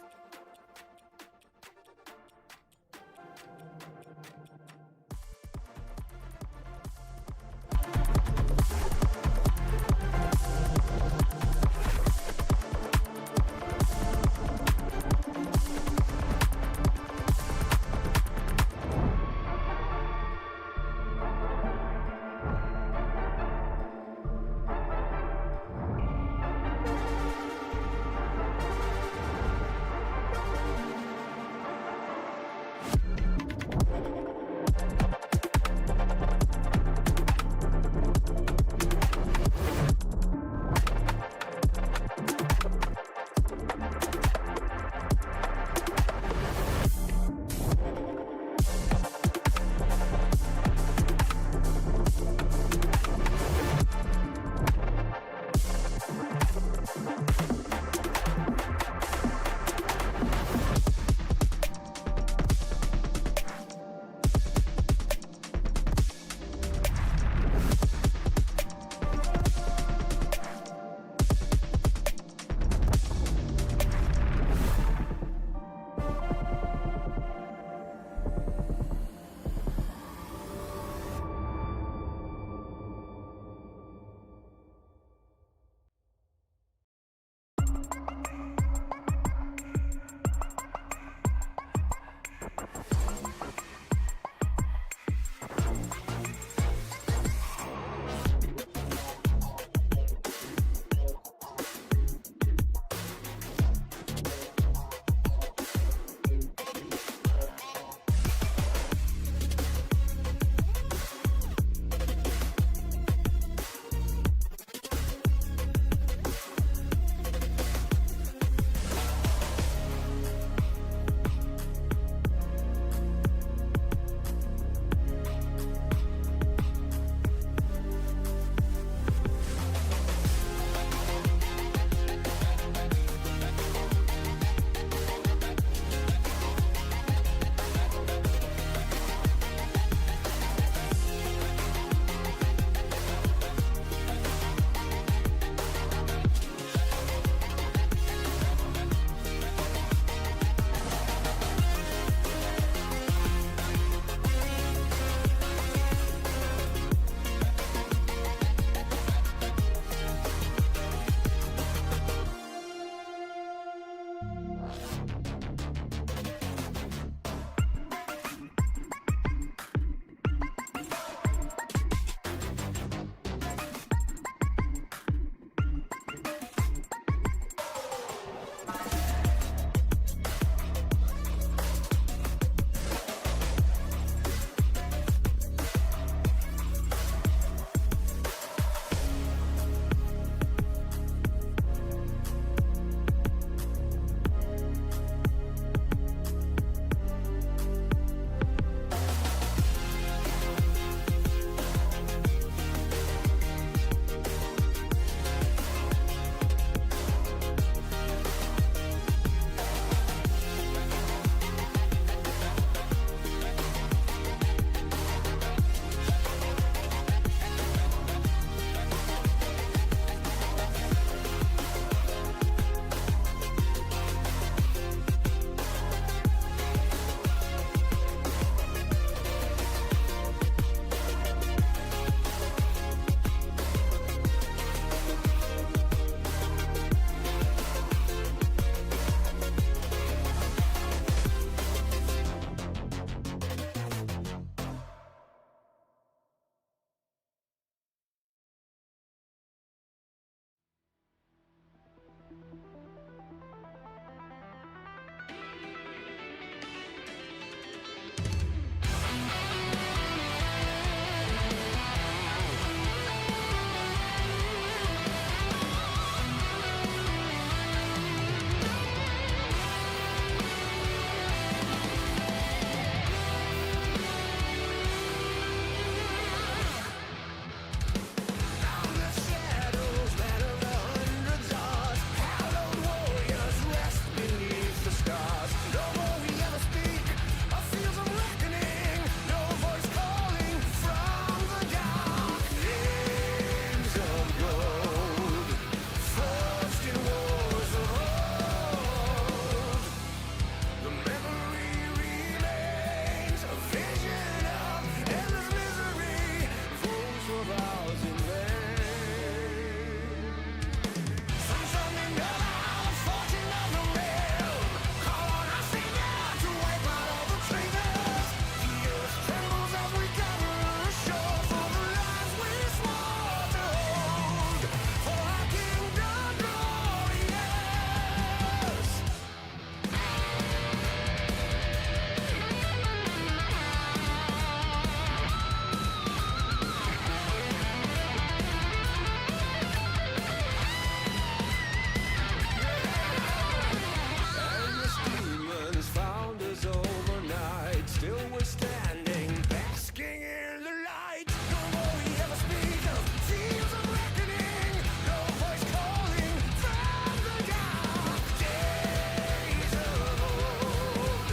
we're standing, basking in the light. No more we ever speak of fields of reckoning. No voice calling from the dark days of old.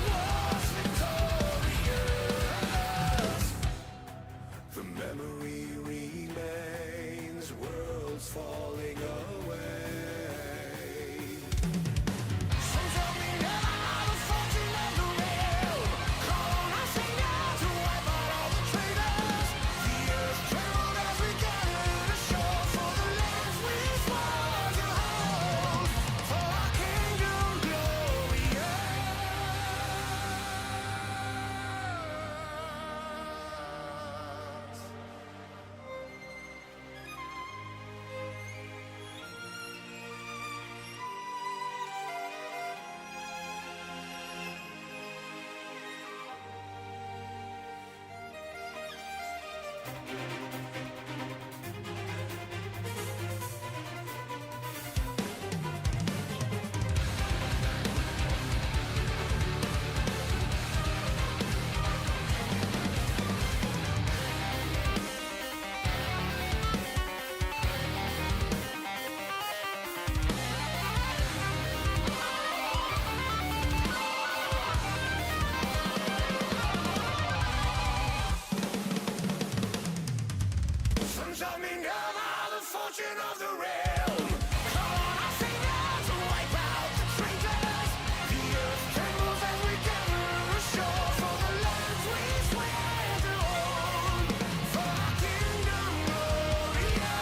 Was victorious. The memory remains, worlds falling away. Some tell me now the fortune of the real. Call on us now to wipe out all the traitors. The earth trembled as we gathered ashore for the lands we swore to hold. For our kingdom glorious. Some tell me now the fortune of the realm. Call on us now to wipe out the traitors. The earth trembles as we gather ashore for the lands we swear to hold. For our kingdom glorious.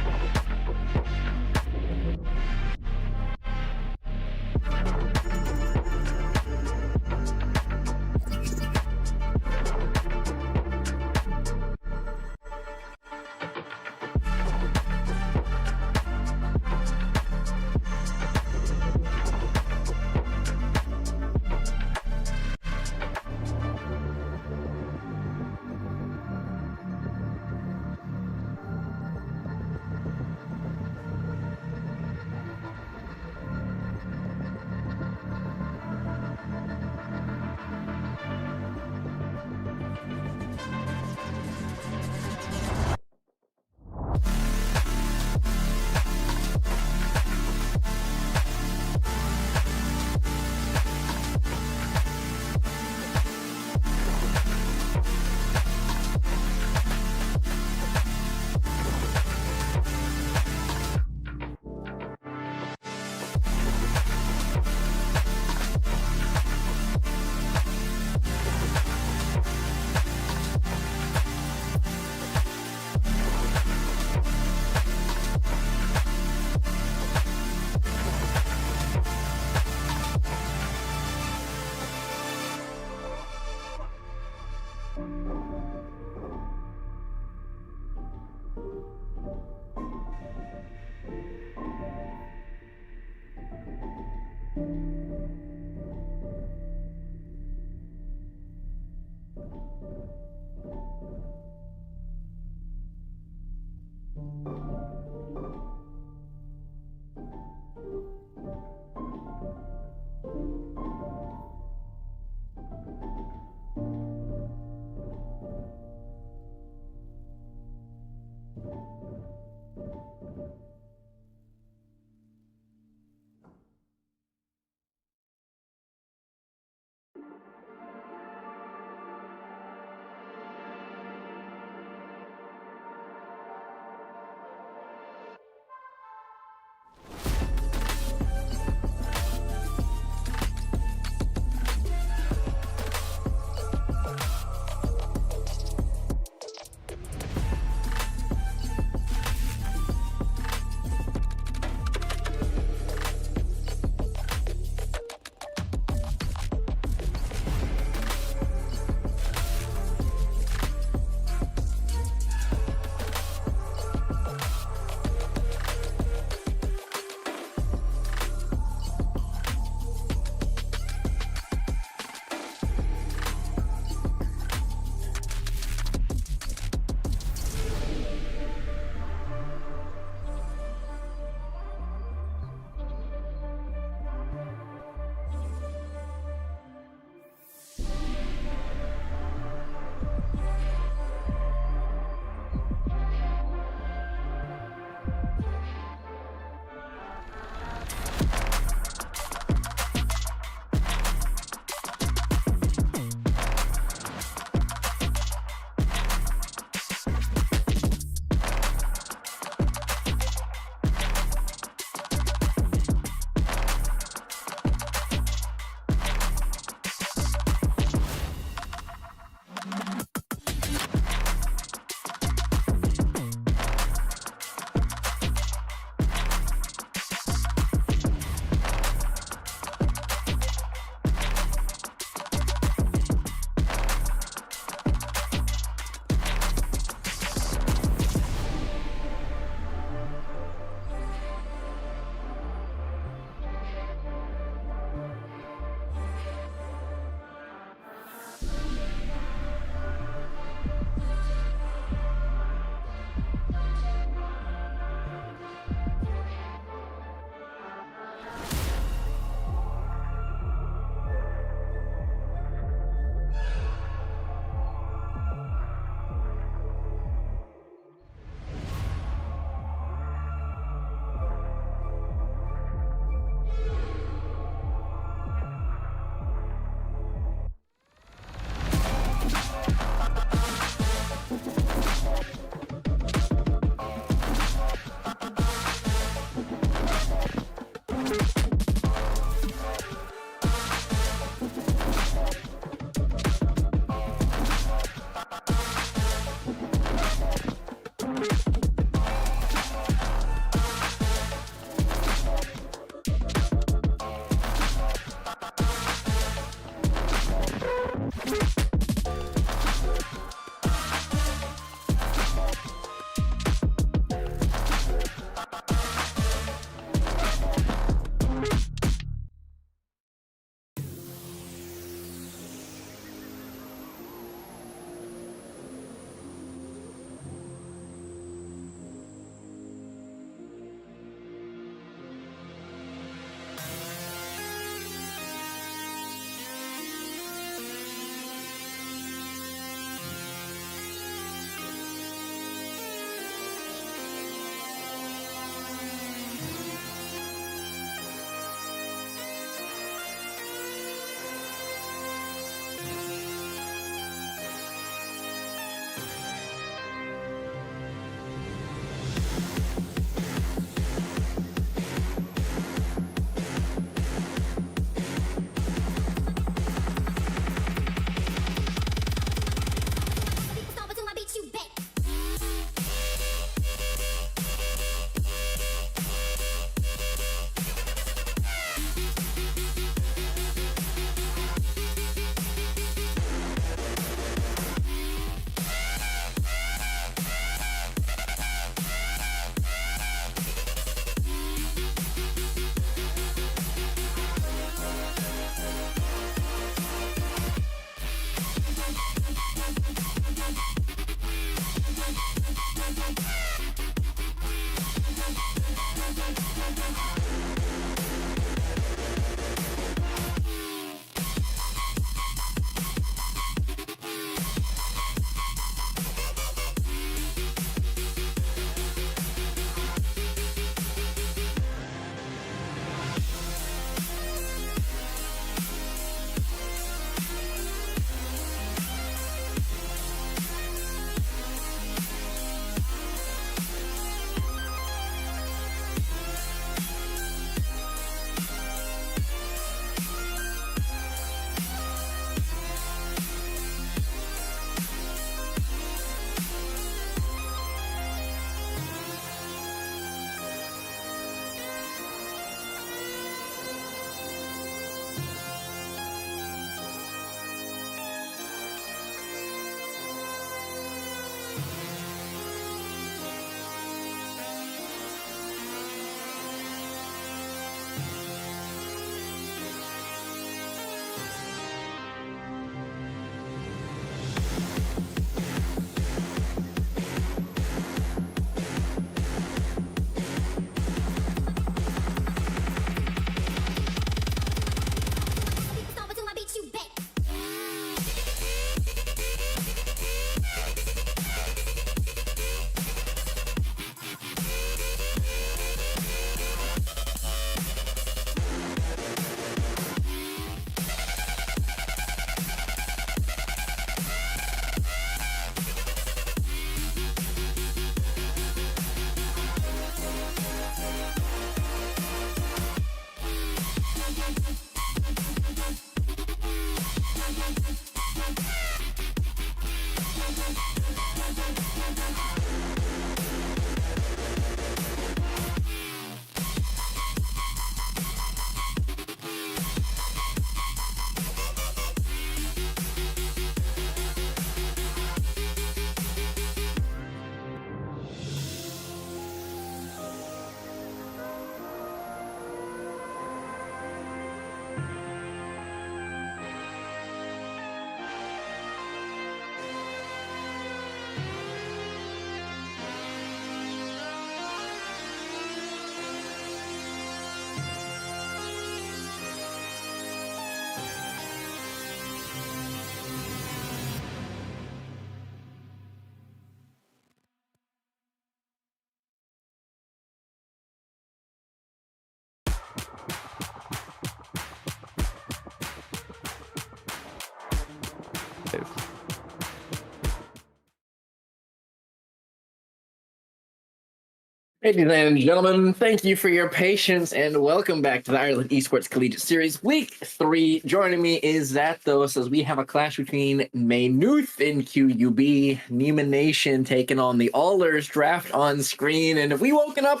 Ladies and gentlemen, thank you for your patience and welcome back to the Ireland Esports Collegiate Series Week 3. Joining me is Zathos as we have a clash between Maynooth in QUB, Neiman Nation taking on the Allers draft on screen. And have we woken up?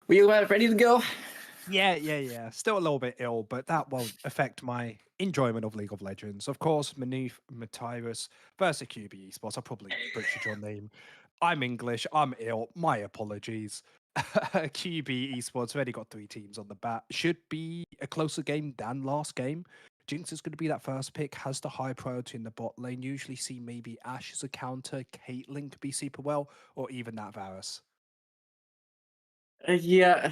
We ready to go? Yeah. Still a little bit ill, but that won't affect my enjoyment of League of Legends. Of course, Manif Matthias versus QB Esports. I probably butchered your name. I'm English. I'm ill. My apologies. QB Esports already got 3 teams on the bat. Should be a closer game than last game. Jinx is going to be that first pick, has the high priority in the bot lane. Usually see maybe Ashe as a counter, Caitlyn could be super well, or even that Varus. Yeah,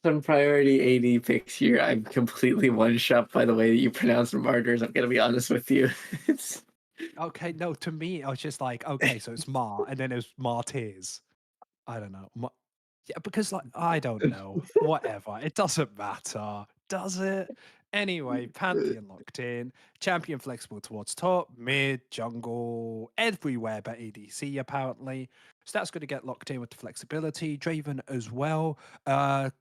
some priority AD picks here. I'm completely one-shot by the way that you pronounce martyrs. I'm going to be honest with you. It's... Okay, no, to me, I was just like, okay, so it's Mar, and then it's Martyrs. I don't know. Yeah, because like I don't know. Whatever. It doesn't matter. Does it? Anyway, Pantheon locked in. Champion flexible towards top, mid, jungle, everywhere but ADC apparently. So that's going to get locked in with the flexibility. Draven as well.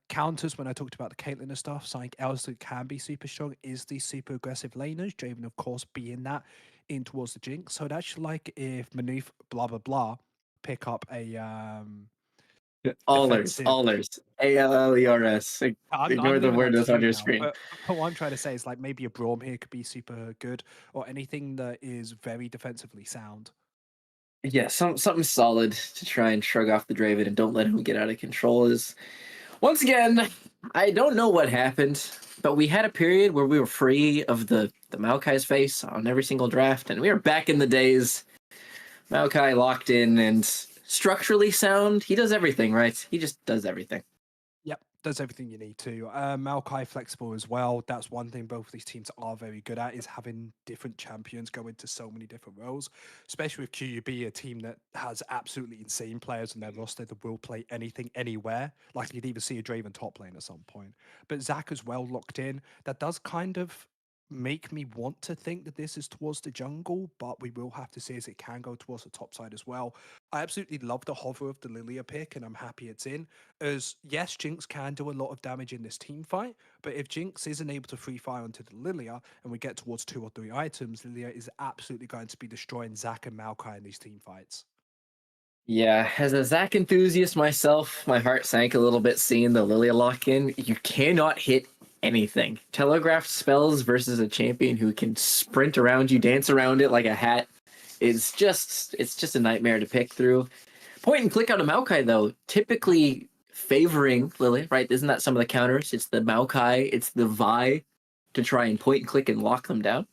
Counters when I talked about the Caitlyn and stuff. Something else that can be super strong is the super aggressive laners. Draven, of course, being that in towards the Jinx. So that's like if Manuf blah blah blah pick up a Allers, defensive. Allers. I'm Ignore the leaving word that that's to on you your now. screen. But what I'm trying to say is like maybe a Braum here could be super good, or anything that is very defensively sound. Yeah, something solid to try and shrug off the Draven and don't let him get out of control is, once again, I don't know what happened, but we had a period where we were free of the Maokai's face on every single draft, and we were back in the days. Maokai locked in and structurally sound. He does everything, right? He just does everything. Yep, does everything you need to. Maokai flexible as well. That's one thing both of these teams are very good at, is having different champions go into so many different roles. Especially with QUB, a team that has absolutely insane players in their roster that will play anything, anywhere. Like you'd even see a Draven top lane at some point. But Zach as well locked in. That does kind of make me want to think that this is towards the jungle, but we will have to see as it can go towards the top side as well. I absolutely love the hover of the Lilia pick, and I'm happy it's in. As yes, Jinx can do a lot of damage in this team fight, but if Jinx isn't able to free fire onto the Lilia and we get towards 2 or 3 items, Lilia is absolutely going to be destroying Zac and Maokai in these team fights. Yeah, as a Zac enthusiast myself, my heart sank a little bit seeing the Lilia lock in. You cannot hit anything. Telegraphed spells versus a champion who can sprint around you, dance around it like a hat. It's just a nightmare to pick through. Point and click out of Maokai though, typically favoring Lily, right? Isn't that some of the counters? It's the Maokai, it's the Vi to try and point and click and lock them down.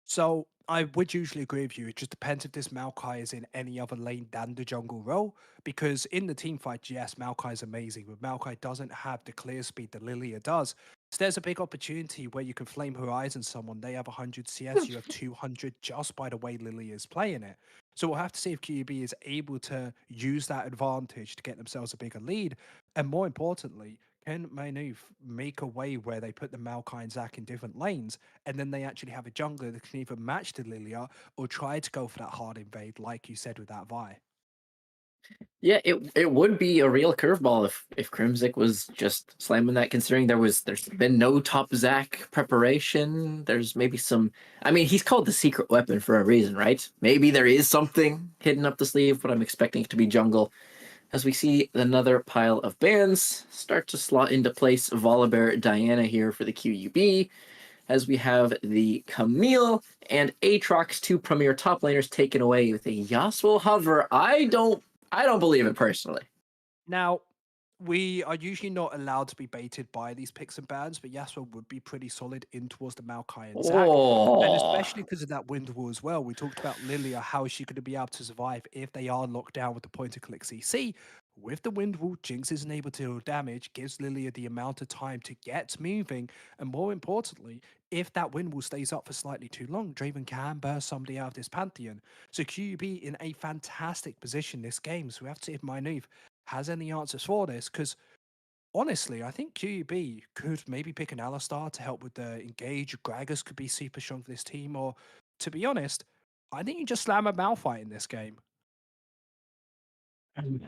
So I would usually agree with you. It just depends if this Maokai is in any other lane than the jungle role. Because in the team fight, yes, Maokai is amazing, but Maokai doesn't have the clear speed that Lilia does. So there's a big opportunity where you can flame Horizon someone. They have 100 CS, you have 200 just by the way Lilia is playing it. So we'll have to see if QB is able to use that advantage to get themselves a bigger lead. And more importantly, can Maynooth make a way where they put the Maokai and Zac in different lanes, and then they actually have a jungler that can either match the Lilia or try to go for that hard invade, like you said with that Vi? Yeah, it would be a real curveball if Crimsic was just slamming that, considering there's been no top Zac preparation. There's maybe some, I mean, he's called the secret weapon for a reason, right? Maybe there is something hidden up the sleeve, but I'm expecting it to be jungle. As we see another pile of bans start to slot into place, Volibear Diana here for the QUB, as we have the Camille and Aatrox, 2 premier top laners, taken away with a Yasuo hover. I don't believe it personally. Now, we are usually not allowed to be baited by these picks and bans, but Yasuo would be pretty solid in towards the Maokai and Zac. And especially because of that wind wall as well. We talked about Lilia, how is she going to be able to survive if they are locked down with the point and click CC? With the wind wall, Jinx isn't able to deal damage, gives Lilia the amount of time to get moving, and more importantly, if that wind wall stays up for slightly too long, Draven can burst somebody out of this Pantheon. So QB in a fantastic position this game, so we have to see if Maynooth has any answers for this, because honestly, I think QUB could maybe pick an Alistar to help with the engage. Gragas could be super strong for this team, or to be honest, I think you just slam a Malphite in this game.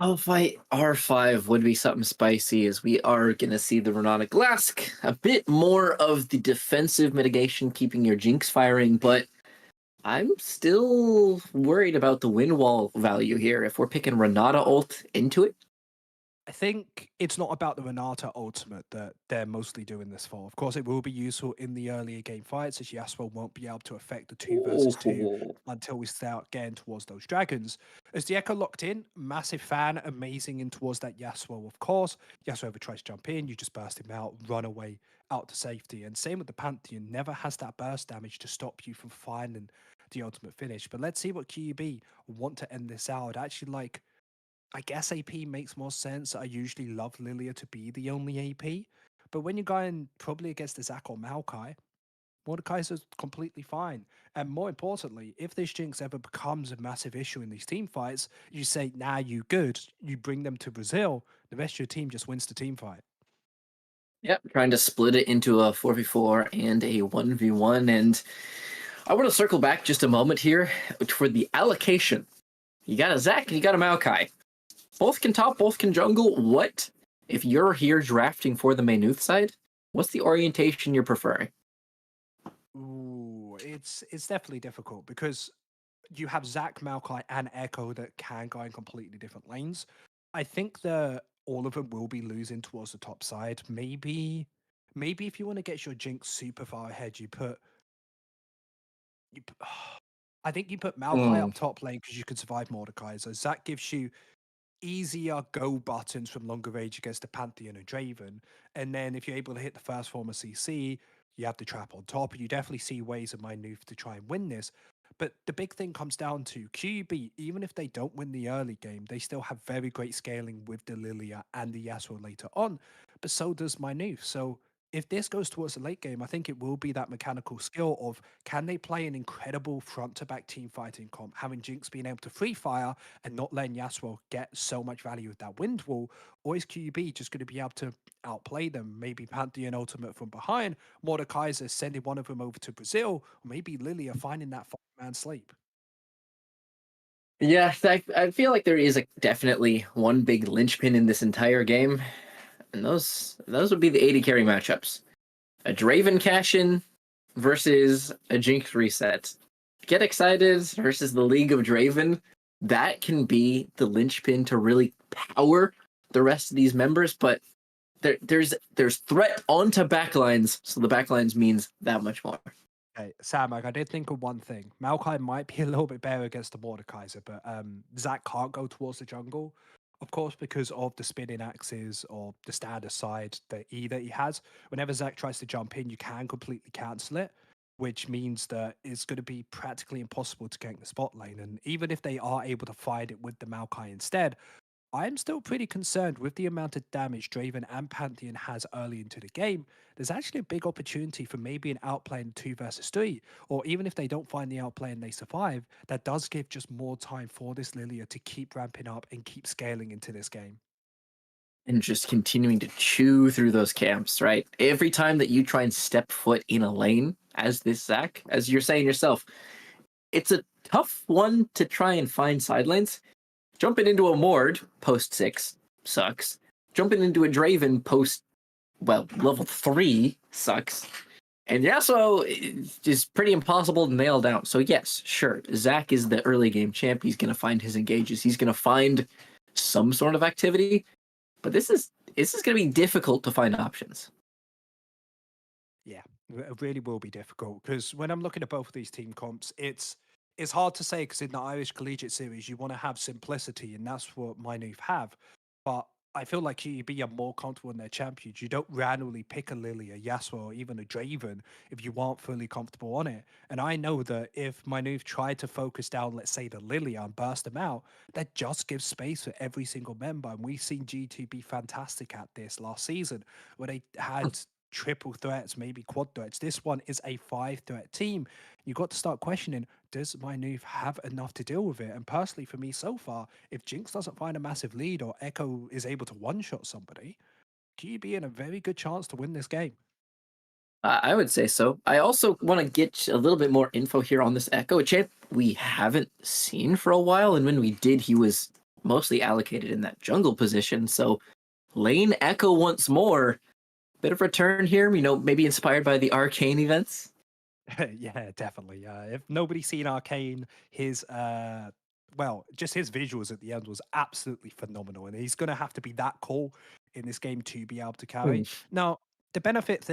I'll fight R5 would be something spicy, as we are going to see the Renata Glask, a bit more of the defensive mitigation, keeping your Jinx firing, but I'm still worried about the win wall value here. If we're picking Renata ult into it, I think it's not about the Renata ultimate that they're mostly doing this for. Of course, it will be useful in the earlier game fights, as Yasuo won't be able to affect the 2 versus 2 oh, until we start getting towards those dragons. As the Echo locked in, massive fan, amazing in towards that Yasuo, of course. Yasuo ever tries to jump in, you just burst him out, run away out to safety. And same with the Pantheon, never has that burst damage to stop you from finding the ultimate finish. But let's see what QUB want to end this out. Actually, like, I guess AP makes more sense. I usually love Lilia to be the only AP, but when you're going probably against the Zac or Maokai, Mordekaiser's completely fine. And more importantly, if this Jinx ever becomes a massive issue in these team fights, you say, nah, you good. You bring them to Brazil, the rest of your team just wins the team fight. yep, trying to split it into a 4v4 and a 1v1. And I want to circle back just a moment here for the allocation. You got a Zac and you got a Maokai. Both can top, both can jungle. What, if you're here drafting for the Maynooth side, what's the orientation you're preferring? Ooh, it's definitely difficult because you have Zac, Maokai, and Echo that can go in completely different lanes. I think that all of them will be losing towards the top side. Maybe if you want to get your Jinx super far ahead, I think you put Maokai up top lane because you could survive Mordecai. So Zac gives you easier go buttons from longer range against the Pantheon and Draven. And then if you're able to hit the first form of CC, you have the trap on top. And you definitely see ways of Maynooth to try and win this. But the big thing comes down to QUB, even if they don't win the early game, they still have very great scaling with the Lilia and the Yasuo later on. But so does Maynooth. So if this goes towards the late game, I think it will be that mechanical skill of can they play an incredible front to back team fighting comp, having Jinx being able to free fire and not letting Yasuo get so much value with that wind wall, or is QUB just going to be able to outplay them? Maybe Pantheon ultimate from behind, Mordekaiser sending one of them over to Brazil, or maybe Lilia finding that five-man sleep. Yeah, I feel like there is definitely one big linchpin in this entire game, and those would be the 80 carry matchups. A Draven cash-in versus a Jinx reset. Get excited versus the League of Draven. That can be the linchpin to really power the rest of these members, but there's threat onto backlines, so the backlines means that much more. Okay, Sam, I did think of one thing. Maokai might be a little bit better against the Mordekaiser, but Zac can't go towards the jungle, of course, because of the spinning axes or the standard side, the E that he has. Whenever Zac tries to jump in, you can completely cancel it, which means that it's going to be practically impossible to gank the spot lane. And even if they are able to fight it with the Maokai instead, I'm still pretty concerned with the amount of damage Draven and Pantheon has early into the game. There's actually a big opportunity for maybe an outplay in 2 versus 3, or even if they don't find the outplay and they survive, that does give just more time for this Lilia to keep ramping up and keep scaling into this game. And just continuing to chew through those camps, right? Every time that you try and step foot in a lane as this Zac, as you're saying yourself, it's a tough one to try and find side lanes. Jumping into a Mord post 6 sucks. Jumping into a Draven post, well, level 3 sucks. And Yasuo is pretty impossible to nail down. So yes, sure, Zac is the early game champ. He's going to find his engages. He's going to find some sort of activity. But this is going to be difficult to find options. Yeah, it really will be difficult because when I'm looking at both of these team comps, it's hard to say because in the Irish Collegiate Series, you want to have simplicity, and that's what Maynooth have. But I feel like QEB are more comfortable in their champions. You don't randomly pick a Lily, a Yasuo, or even a Draven if you aren't fully comfortable on it. And I know that if Maynooth tried to focus down, let's say, the Lilia and burst them out, that just gives space for every single member. And we've seen G2 be fantastic at this last season, where they had triple threats, maybe quad threats. This one is a 5-threat team. You got to start questioning, does Maynooth have enough to deal with it? And personally, for me so far, if Jinx doesn't find a massive lead or Echo is able to one-shot somebody, QB in a very good chance to win this game. I would say so. I also want to get a little bit more info here on this Echo, a champ we haven't seen for a while. And when we did, he was mostly allocated in that jungle position. So lane Echo once more. Bit of return here, maybe inspired by the Arcane events. Yeah, definitely. If nobody's seen Arcane, his just his visuals at the end was absolutely phenomenal, and he's gonna have to be that cool in this game to be able to carry. Now, the benefit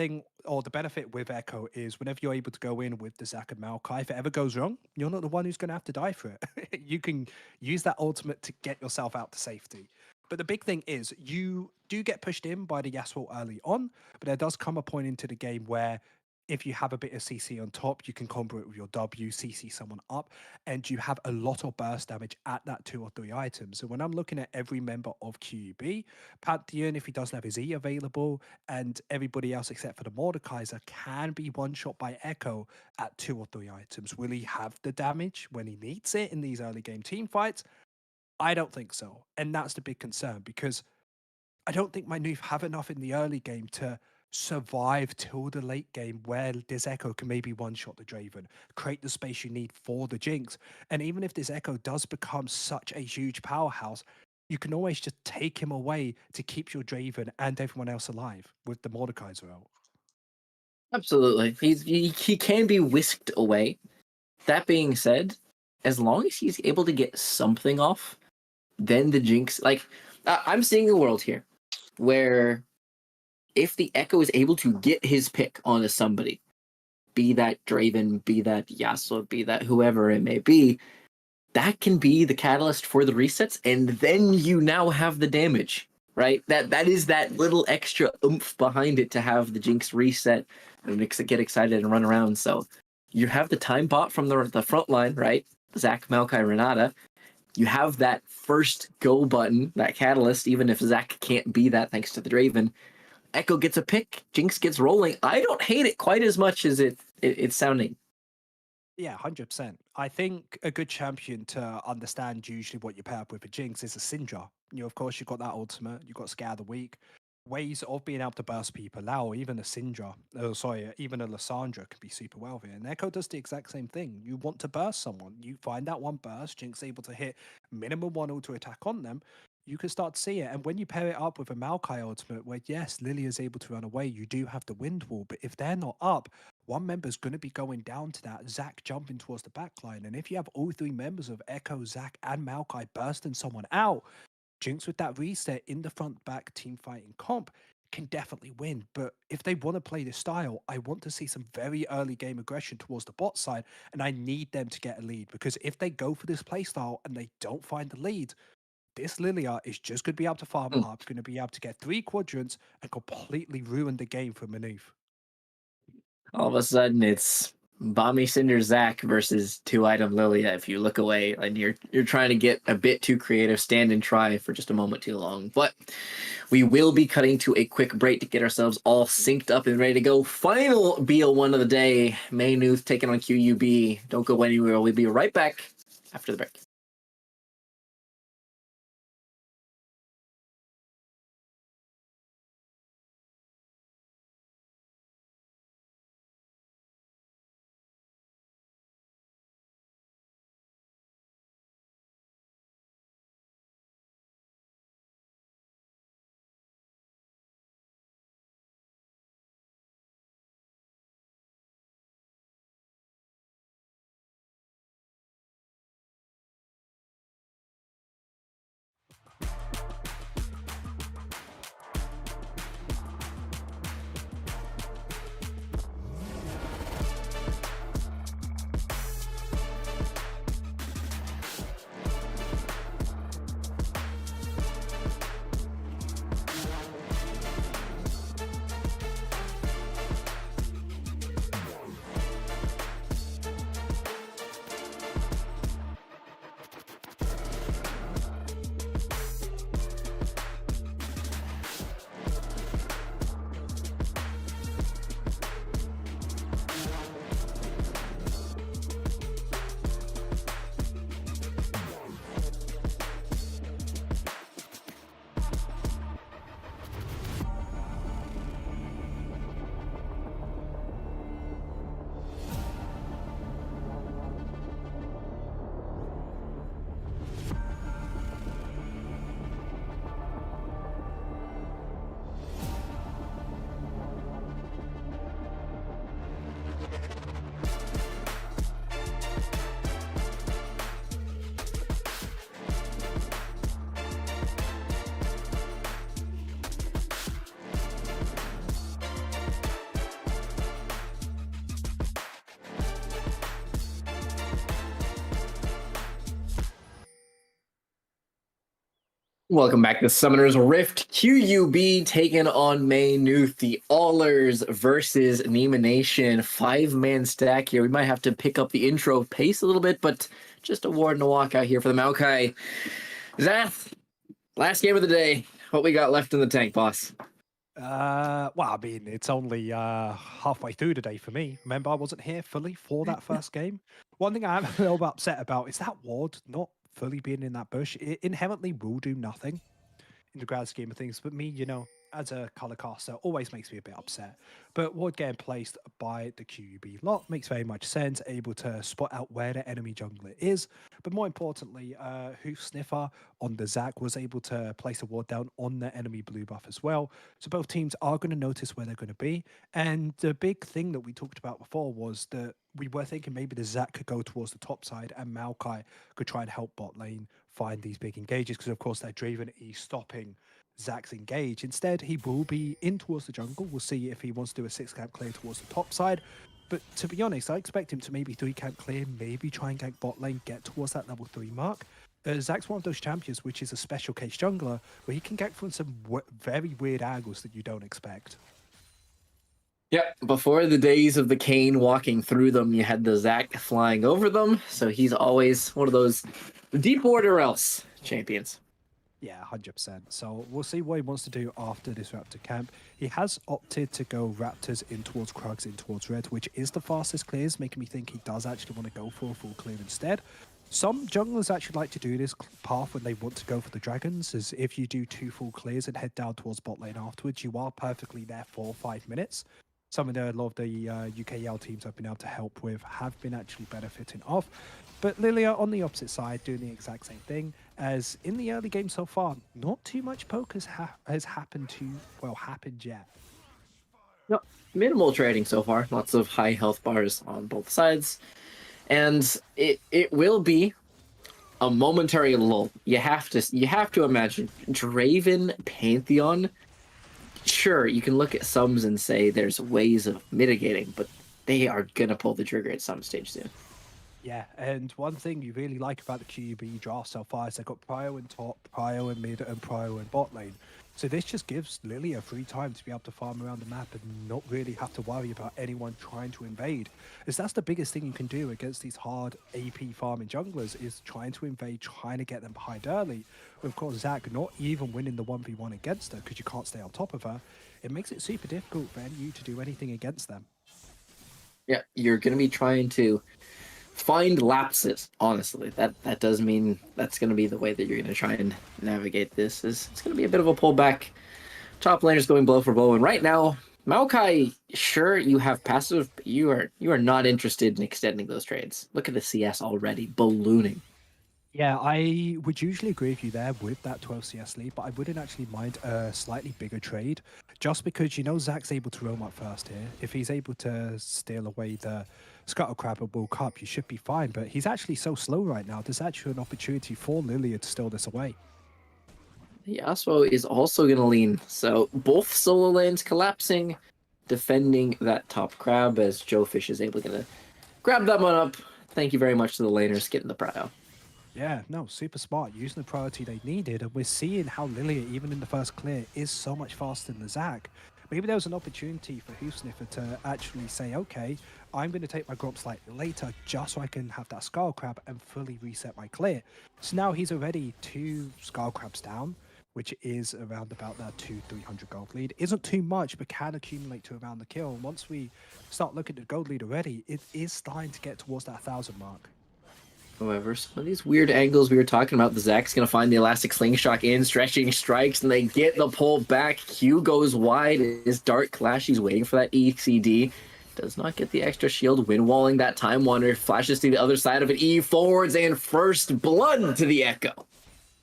with Echo is whenever you're able to go in with the Zac and Maokai, if it ever goes wrong, you're not the one who's gonna have to die for it. You can use that ultimate to get yourself out to safety. But the big thing is you do get pushed in by the Yasuo early on, but there does come a point into the game where if you have a bit of CC on top, you can combo it with your W, CC someone up, and you have a lot of burst damage at that 2 or 3 items. So when I'm looking at every member of QUB, Pantheon, if he doesn't have his E available, and everybody else except for the Mordekaiser can be one-shot by Echo at 2 or 3 items. Will he have the damage when he needs it in these early game team fights? I don't think so. And that's the big concern, because I don't think my Noof have enough in the early game to survive till the late game where this Echo can maybe one-shot the Draven, create the space you need for the Jinx. And even if this Echo does become such a huge powerhouse, you can always just take him away to keep your Draven and everyone else alive with the Mordekaiser out. Absolutely. He can be whisked away. That being said, as long as he's able to get something off, then the Jinx, I'm seeing a world here where if the Echo is able to get his pick onto somebody, be that Draven, be that Yasuo, be that whoever it may be, that can be the catalyst for the resets, and then you now have the damage, right? That is that little extra oomph behind it to have the Jinx reset and get excited and run around. So you have the time bot from the front line, right? Zac, Maokai, Renata. You have that first go button, that catalyst, even if Zac can't be that thanks to the Draven. Echo gets a pick, Jinx gets rolling. I don't hate it quite as much as it's sounding. Yeah, 100%. I think a good champion to understand usually what you pair up with a Jinx is a Syndra. Of course, you've got that ultimate, you've got Scare the Weak. Ways of being able to burst people out, even a Syndra, even a Lysandra can be super wealthy. And Echo does the exact same thing. You want to burst someone, you find that one burst, Jinx able to hit minimum one auto attack on them, you can start to see it. And when you pair it up with a Maokai ultimate, where yes, Lily is able to run away, you do have the wind wall, but if they're not up, one member's going to be going down to that Zac jumping towards the back line. And if you have all 3 members of Echo, Zac, and Maokai bursting someone out, Jinx with that reset in the front back team fighting comp can definitely win. But if they want to play this style, I want to see some very early game aggression towards the bot side, and I need them to get a lead, because if they go for this playstyle and they don't find the lead, this Lilia is just going to be able to farm up, going to be able to get 3 quadrants and completely ruin the game for Manuf. All of a sudden it's Bomby Cinder Zac versus 2-item Lilia. If you look away and you're trying to get a bit too creative, stand and try for just a moment too long. But we will be cutting to a quick break to get ourselves all synced up and ready to go. Final BL1 of the day. Maynooth taking on QUB. Don't go anywhere. We'll be right back after the break. Welcome back to Summoner's Rift. QUB taking on Maynuth, the Allers versus Nima Nation. 5-man stack here. We might have to pick up the intro pace a little bit, but just a ward and a walkout here for the Maokai. Zath, last game of the day. What we got left in the tank, boss? Well, I mean, it's only halfway through the day for me. Remember, I wasn't here fully for that first game. One thing I am a little bit upset about is that ward not fully being in that bush. It inherently will do nothing in the grand scheme of things. But me, as a color caster, always makes me a bit upset. But ward getting placed by the QUB lot makes very much sense, able to spot out where the enemy jungler is. But more importantly, Hoof Sniffer on the Zac was able to place a ward down on the enemy blue buff as well. So both teams are going to notice where they're going to be. And the big thing that we talked about before was that we were thinking maybe the Zac could go towards the top side and Maokai could try and help bot lane find these big engages, because of course they're Draven is stopping Zac's engage. Instead, he will be in towards the jungle. We'll see if he wants to do a 6-camp clear towards the top side. But to be honest, I expect him to maybe 3-camp clear, maybe try and gank bot lane, get towards that level 3 mark. Zac's one of those champions which is a special case jungler where he can gank from some very weird angles that you don't expect. Yep, before the days of the Kane walking through them, you had the Zac flying over them. So he's always one of those deep ward or else champions. Yeah, 100%. So we'll see what he wants to do after this Raptor camp. He has opted to go Raptors in towards Krugs, in towards Red, which is the fastest clears, making me think he does actually want to go for a full clear instead. Some junglers actually like to do this path when they want to go for the dragons, as if you do 2 full clears and head down towards bot lane afterwards, you are perfectly there for 5 minutes. Some of a lot of the UKL teams I've been able to help with have been actually benefiting off. But Lilia on the opposite side doing the exact same thing, as in the early game so far, not too much poke has happened yet. No, minimal trading so far. Lots of high health bars on both sides. And it will be a momentary lull. You have to imagine Draven Pantheon. Sure, you can look at sums and say there's ways of mitigating, but they are gonna pull the trigger at some stage soon. Yeah, and one thing you really like about the QUB draft so far is they've got Prio in top, Prio in mid, and Prio in bot lane. So this just gives Lilia free time to be able to farm around the map and not really have to worry about anyone trying to invade. As that's the biggest thing you can do against these hard AP farming junglers, is trying to invade, trying to get them behind early. With, of course, Zac not even winning the 1v1 against her because you can't stay on top of her. It makes it super difficult for you to do anything against them. Yeah, you're gonna be trying to find lapses. Honestly, that does mean that's going to be the way that you're going to try and navigate this. It's going to be a bit of a pullback. Top laners going blow for blow, and right now, Maokai, sure you have passive, but you are not interested in extending those trades. Look at the CS already ballooning. Yeah, I would usually agree with you there with that 12 CS lead, but I wouldn't actually mind a slightly bigger trade, just because Zac's able to roam up first here. If he's able to steal away the Scuttle Crab and World Cup, you should be fine, but he's actually so slow right now. There's actually an opportunity for Lilia to steal this away. Yasuo is also going to lean, so both solo lanes collapsing, defending that top crab as Joe Fish is able to grab that one up. Thank you very much to the laners getting the prio. Yeah, no, super smart, using the priority they needed, and we're seeing how Lilia, even in the first clear, is so much faster than the Zac. Maybe there was an opportunity for Hoofsniffer to actually say, okay, I'm going to take my Gromp slightly later just so I can have that Skull Crab and fully reset my clear. So now he's already 2 Skull Crabs down, which is around about that 200-300 gold lead. Isn't too much, but can accumulate to around the kill. And once we start looking at the gold lead already, it is starting to get towards that 1,000 mark. However, some of these weird angles we were talking about, the Zac's going to find the elastic slingshot in, stretching strikes, and they get the pull back. Q goes wide. His Dark Clash, he's waiting for that ECD. Does not get the extra shield. Wind walling that Time Wander. Flashes to the other side of it. E forwards and first blood to the Echo.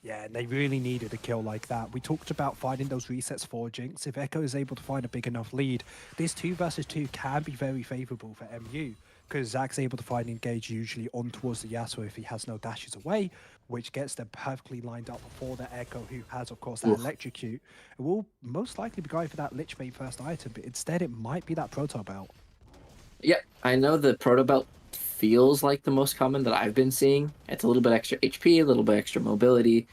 Yeah, and they really needed a kill like that. We talked about finding those resets for Jinx. If Echo is able to find a big enough lead, this 2 versus 2 can be very favorable for MU, because Zac's able to find engage usually on towards the Yasuo if he has no dashes away, which gets them perfectly lined up for the Echo, who has, of course, that electrocute. It will most likely be going for that Lich Bane first item, but instead it might be that Proto Belt. Yeah, I know the Proto Belt feels like the most common that I've been seeing. It's a little bit extra HP, a little bit extra mobility.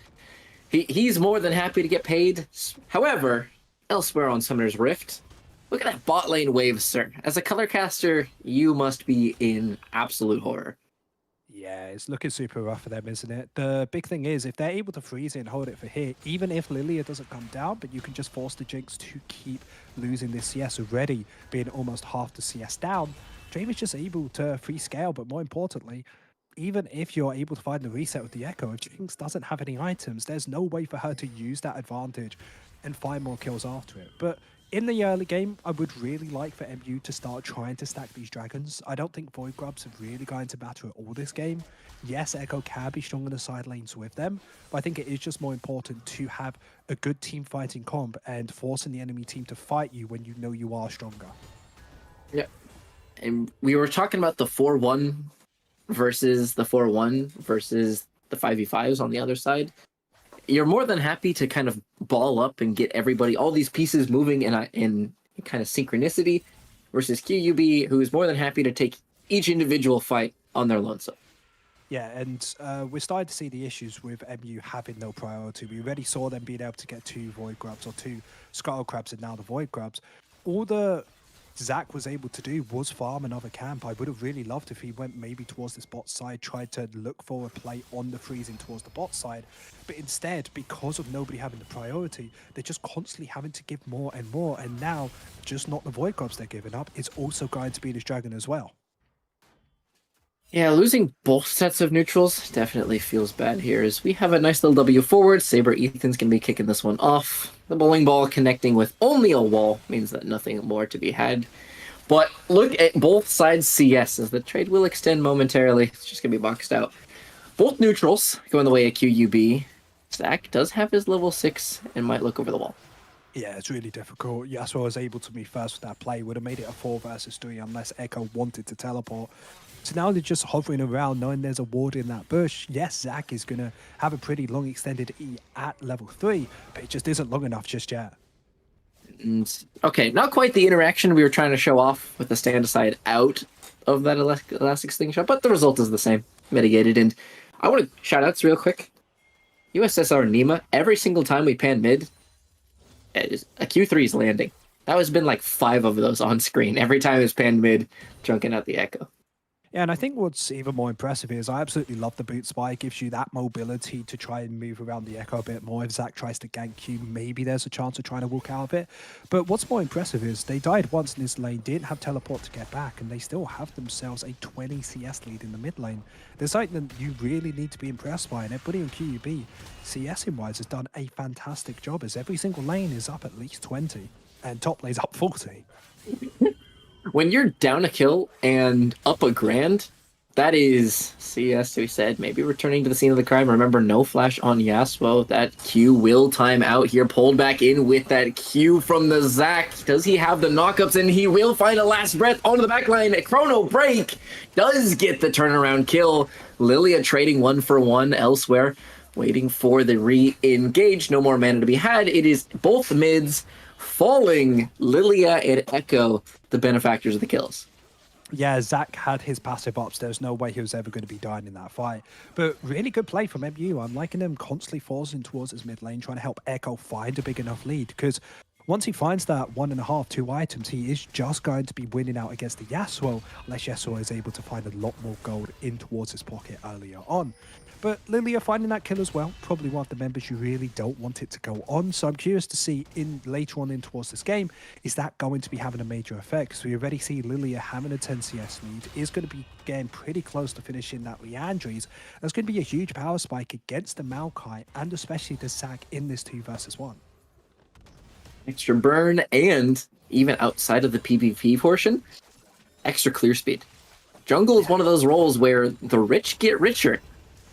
He's more than happy to get paid. However, elsewhere on Summoner's Rift, look at that bot lane wave, sir. As a color caster, you must be in absolute horror. Yeah, it's looking super rough for them, isn't it? The big thing is, if they're able to freeze it and hold it for here, even if Lilia doesn't come down, but you can just force the Jinx to keep losing this CS already, being almost half the CS down, Dream is just able to free scale, but more importantly, even if you're able to find the reset with the Echo, if Jinx doesn't have any items, there's no way for her to use that advantage and find more kills after it. But in the early game, I would really like for MU to start trying to stack these dragons. I don't think Void Grubs are really going to matter at all this game. Yes, Echo can be strong in the side lanes with them, but I think it is just more important to have a good team fighting comp and forcing the enemy team to fight you when you know you are stronger. Yeah. And we were talking about the 4-1 versus the 4-1 versus the 5v5s on the other side. You're more than happy to kind of ball up and get everybody, all these pieces moving in kind of synchronicity, versus QUB, who is more than happy to take each individual fight on their lonesome. Yeah, and we're starting to see the issues with MU having no priority. We already saw them being able to get 2 Void Grubs or 2 Scuttle Crabs and now the Void Grubs. All the Zach was able to do was farm another camp. I would have really loved if he went maybe towards this bot side, tried to look for a play on the freezing towards the bot side. But instead, because of nobody having the priority, they're just constantly having to give more and more. And now, just not the Void Grubs they're giving up, it's also going to be this Dragon as well. Yeah, losing both sets of neutrals definitely feels bad here, as we have a nice little W forward. Saber Ethan's going to be kicking this one off. The bowling ball connecting with only a wall means that nothing more to be had. But look at both sides CS, as the trade will extend momentarily. It's just going to be boxed out. Both neutrals going the way of QUB. Zach does have his level 6 and might look over the wall. Yeah, it's really difficult. Yasuo was able to move first with that play. Would have made it a 4 versus 3 unless Echo wanted to teleport. So now they're just hovering around, knowing there's a ward in that bush. Yes, Zach is going to have a pretty long extended E at level 3, but it just isn't long enough just yet. Okay, not quite the interaction we were trying to show off with the stand aside out of that elastic slingshot, but the result is the same, mitigated. And I want to shout outs real quick. USSR Nima, every single time we pan mid, a Q3 is landing. That has been like 5 of those on screen. Every time it's panned mid, drunken out the Echo. Yeah, and I think what's even more impressive is I absolutely love the boot spy. It gives you that mobility to try and move around the Echo a bit more. If Zach tries to gank you, maybe there's a chance of trying to walk out of it. But what's more impressive is they died once in this lane, didn't have teleport to get back, and they still have themselves a 20 CS lead in the mid lane. There's something that you really need to be impressed by, and everybody on QUB, CSing-wise, has done a fantastic job, as every single lane is up at least 20, and top lane's up 40. When you're down a kill and up a grand, that is CS, we said. Maybe returning to the scene of the crime. Remember, no flash on Yasuo. That Q will time out here. Pulled back in with that Q from the Zach. Does he have the knockups? And he will find a last breath onto the backline. Chrono Break does get the turnaround kill. Lilia trading 1-for-1 elsewhere, waiting for the re-engage. No more mana to be had. It is both mids falling. Lilia and Echo, the benefactors of the kills. Yeah, Zach had his passive ops. There's no way he was ever going to be dying in that fight. But really good play from MU. I'm liking him constantly forcing towards his mid lane, trying to help Echo find a big enough lead. Because once he finds that 1.5, 2 items, he is just going to be winning out against the Yasuo, unless Yasuo is able to find a lot more gold in towards his pocket earlier on. But Lilia finding that kill as well, probably one of the members you really don't want it to go on. So I'm curious to see later on in towards this game, is that going to be having a major effect? Because we already see Lilia having a 10 CS lead, is going to be getting pretty close to finishing that Leandries. There's going to be a huge power spike against the Maokai and especially the Zach in this 2 versus 1. Extra burn, and even outside of the PvP portion, extra clear speed. Jungle is one of those roles where the rich get richer.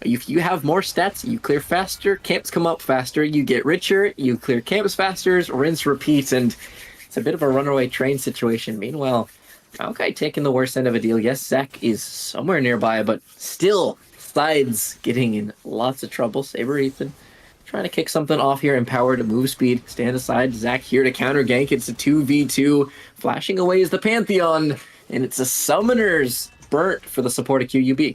If you have more stats, you clear faster, camps come up faster, you get richer, you clear camps faster, rinse, repeat, and it's a bit of a runaway train situation. Meanwhile, okay, taking the worst end of a deal. Yes, Zach is somewhere nearby, but still, sides getting in lots of trouble. Saber Ethan trying to kick something off here, empowered, move speed, stand aside. Zach here to counter gank. It's a 2v2. Flashing away is the Pantheon, and it's a Summoner's burnt for the support of QUB.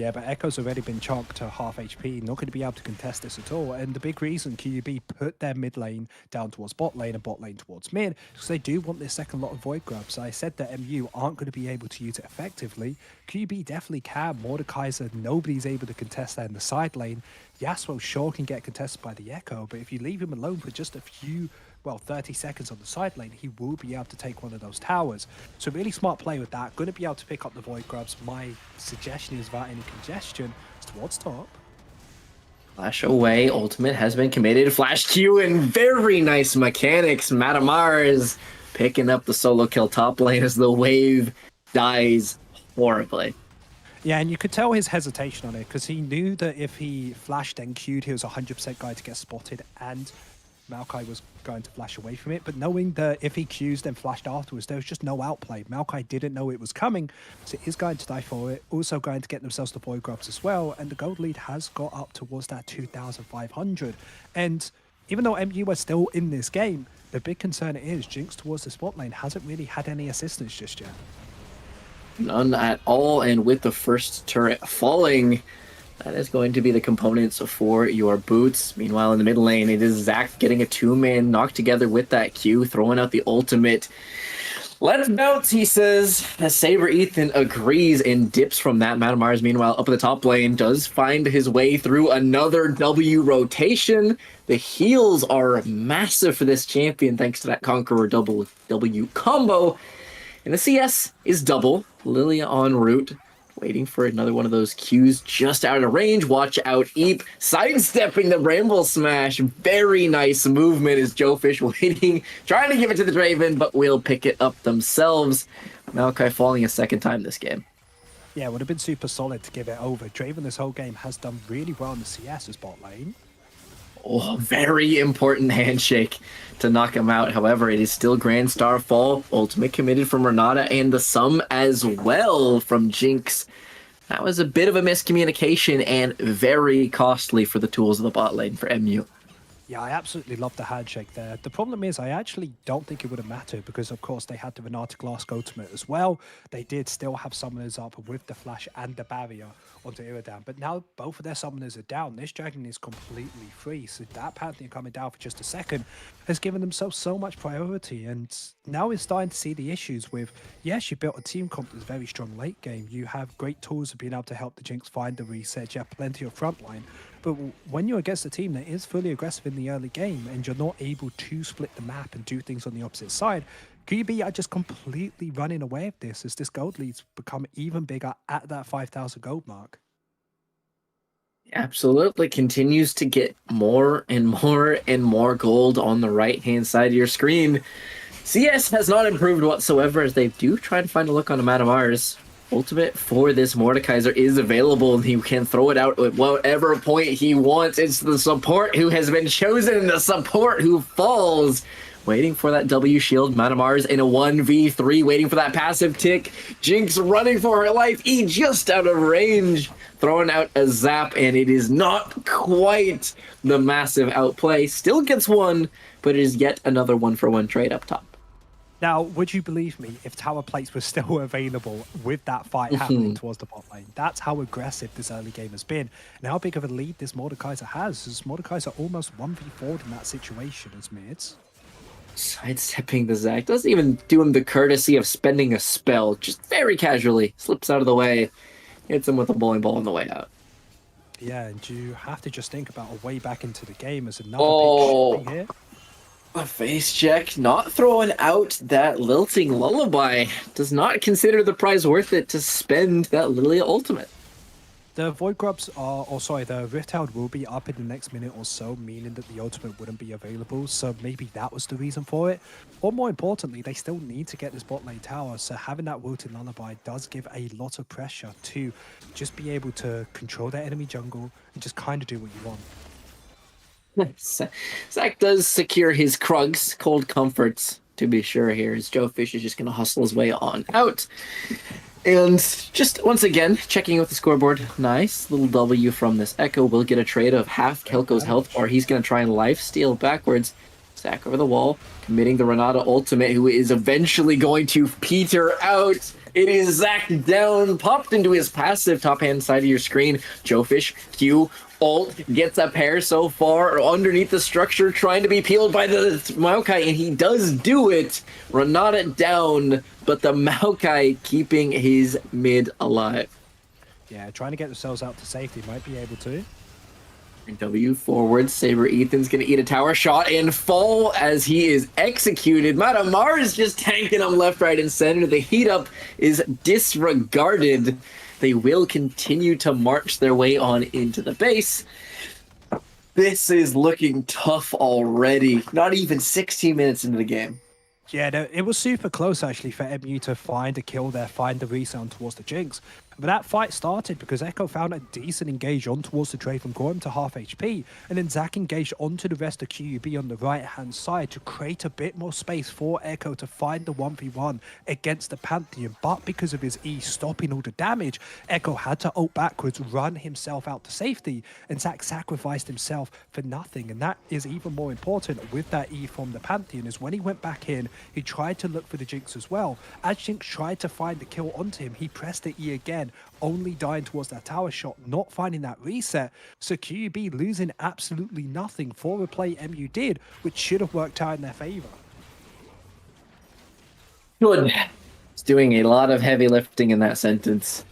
Yeah, but Echo's already been chonked to half HP, not going to be able to contest this at all. And the big reason QUB put their mid lane down towards bot lane and bot lane towards mid, because they do want this second lot of Void Grubs. I said that MU aren't going to be able to use it effectively. QUB definitely can. Mordekaiser, nobody's able to contest that in the side lane. Yasuo sure can get contested by the Echo, but if you leave him alone for just a few, well, 30 seconds on the side lane, he will be able to take one of those towers. So really smart play with that. Going to be able to pick up the Void Grubs. My suggestion is without any congestion, is towards top. Flash away. Ultimate has been committed. Flash Q and very nice mechanics. Matamars picking up the solo kill top lane as the wave dies horribly. Yeah, and you could tell his hesitation on it because he knew that if he flashed and queued, he was 100% going to get spotted and Maokai was going to flash away from it. But knowing that if he queues then flashed afterwards, there was just no outplay. Maokai didn't know it was coming, so he is going to die for it. Also going to get themselves the Void Grubs as well. And the gold lead has got up towards that 2,500. And even though MU are still in this game, the big concern is Jinx towards the spot lane hasn't really had any assistance just yet. None at all, and with the first turret falling, that is going to be the components for your boots. Meanwhile, in the mid lane, it is Zac getting a two-man knocked together with that Q, throwing out the ultimate. Let's bounce, he says. As Saber Ethan agrees and dips from that. Matamars, meanwhile, up in the top lane, does find his way through another W rotation. The heals are massive for this champion thanks to that Conqueror double W combo. And the CS is double. Lilia en route, waiting for another one of those Qs just out of range. Watch out, Eep, sidestepping the Bramble Smash. Very nice movement is Joe Fish waiting, trying to give it to the Draven, but will pick it up themselves. Maokai falling a second time this game. Yeah, it would have been super solid to give it over. Draven this whole game has done really well in the CS as bot lane. Oh, very important handshake to knock him out. However, it is still Grand Star fall. Ultimate committed from Renata and the sum as well from Jinx. That was a bit of a miscommunication and very costly for the tools of the bot lane for MU. Yeah, I absolutely love the handshake there. The problem is I actually don't think it would have mattered because, of course, they had the Renata Glask ultimate as well. They did still have summoners up with the flash and the barrier onto Iridan. But now both of their summoners are down. This dragon is completely free. So that Pantheon coming down for just a second has given themselves so much priority. And now we're starting to see the issues with, yes, you built a team comp that's very strong late game. You have great tools of being able to help the Jinx find the reset. You have plenty of frontline. But when you're against a team that is fully aggressive in the early game and you're not able to split the map and do things on the opposite side, QUB are just completely running away with this as this gold lead's become even bigger at that 5,000 gold mark. Absolutely continues to get more and more and more gold on the right-hand side of your screen. CS has not improved whatsoever as they do try to find a look on a Matamars. Ultimate for this Mordekaiser is available and he can throw it out at whatever point he wants. It's the support who has been chosen, the support who falls. Waiting for that W shield. Matamars in a 1v3, waiting for that passive tick. Jinx running for her life. E just out of range. Throwing out a zap, and it is not quite the massive outplay. Still gets one, but it is yet another 1-for-1 trade up top. Now, would you believe me if tower plates were still available with that fight happening towards the bot lane? That's how aggressive this early game has been. And how big of a lead this Mordekaiser has, as Mordekaiser almost 1v4'd in that situation as mids. Sidestepping the Zac. Doesn't even do him the courtesy of spending a spell. Just very casually slips out of the way. Hits him with a bowling ball on the way out. Yeah, and you have to just think about a way back into the game as another pick here. A face check, not throwing out that lilting lullaby. Does not consider the prize worth it to spend that Lilia ultimate. The Void Grubs are, or sorry, the Rift Herald will be up in the next minute or so, meaning that the ultimate wouldn't be available, so maybe that was the reason for it. Or more importantly, they still need to get this bot lane tower, so having that wilted lullaby does give a lot of pressure to just be able to control their enemy jungle and just kind of do what you want. Zac does secure his Krugs, cold comforts, to be sure here, as Joe Fish is just going to hustle his way on out. And just once again, checking with the scoreboard. Nice little W from this Echo. Will get a trade of half Kelko's health, or he's going to try and lifesteal backwards. Zach over the wall, committing the Renata ultimate, who is eventually going to peter out. It is Zach down, popped into his passive top-hand side of your screen. Joefish, Q, ult, gets a pair so far underneath the structure, trying to be peeled by the Maokai, and he does do it. Renata down, but the Maokai keeping his mid alive. Yeah, trying to get themselves out to safety, might be able to. W forward, Saber Ethan's gonna eat a tower shot and fall as he is executed. Matamar is just tanking him left, right, and center. The heat up is disregarded. They will continue to march their way on into the base. This is looking tough already. Not even 16 minutes into the game. Yeah, no, it was super close actually for MU to find a kill there, find the resound towards the Jinx. But that fight started because Echo found a decent engage on towards the Draven Gorham to half HP, and then Zach engaged onto the rest of QUB on the right-hand side to create a bit more space for Echo to find the 1v1 against the Pantheon. But because of his E stopping all the damage, Echo had to ult backwards, run himself out to safety, and Zach sacrificed himself for nothing. And that is even more important with that E from the Pantheon, is when he went back in, he tried to look for the Jinx as well. As Jinx tried to find the kill onto him, he pressed the E again, only dying towards that tower shot, not finding that reset. So QUB losing absolutely nothing for the play MU did, which should have worked out in their favor. Should. It's doing a lot of heavy lifting in that sentence.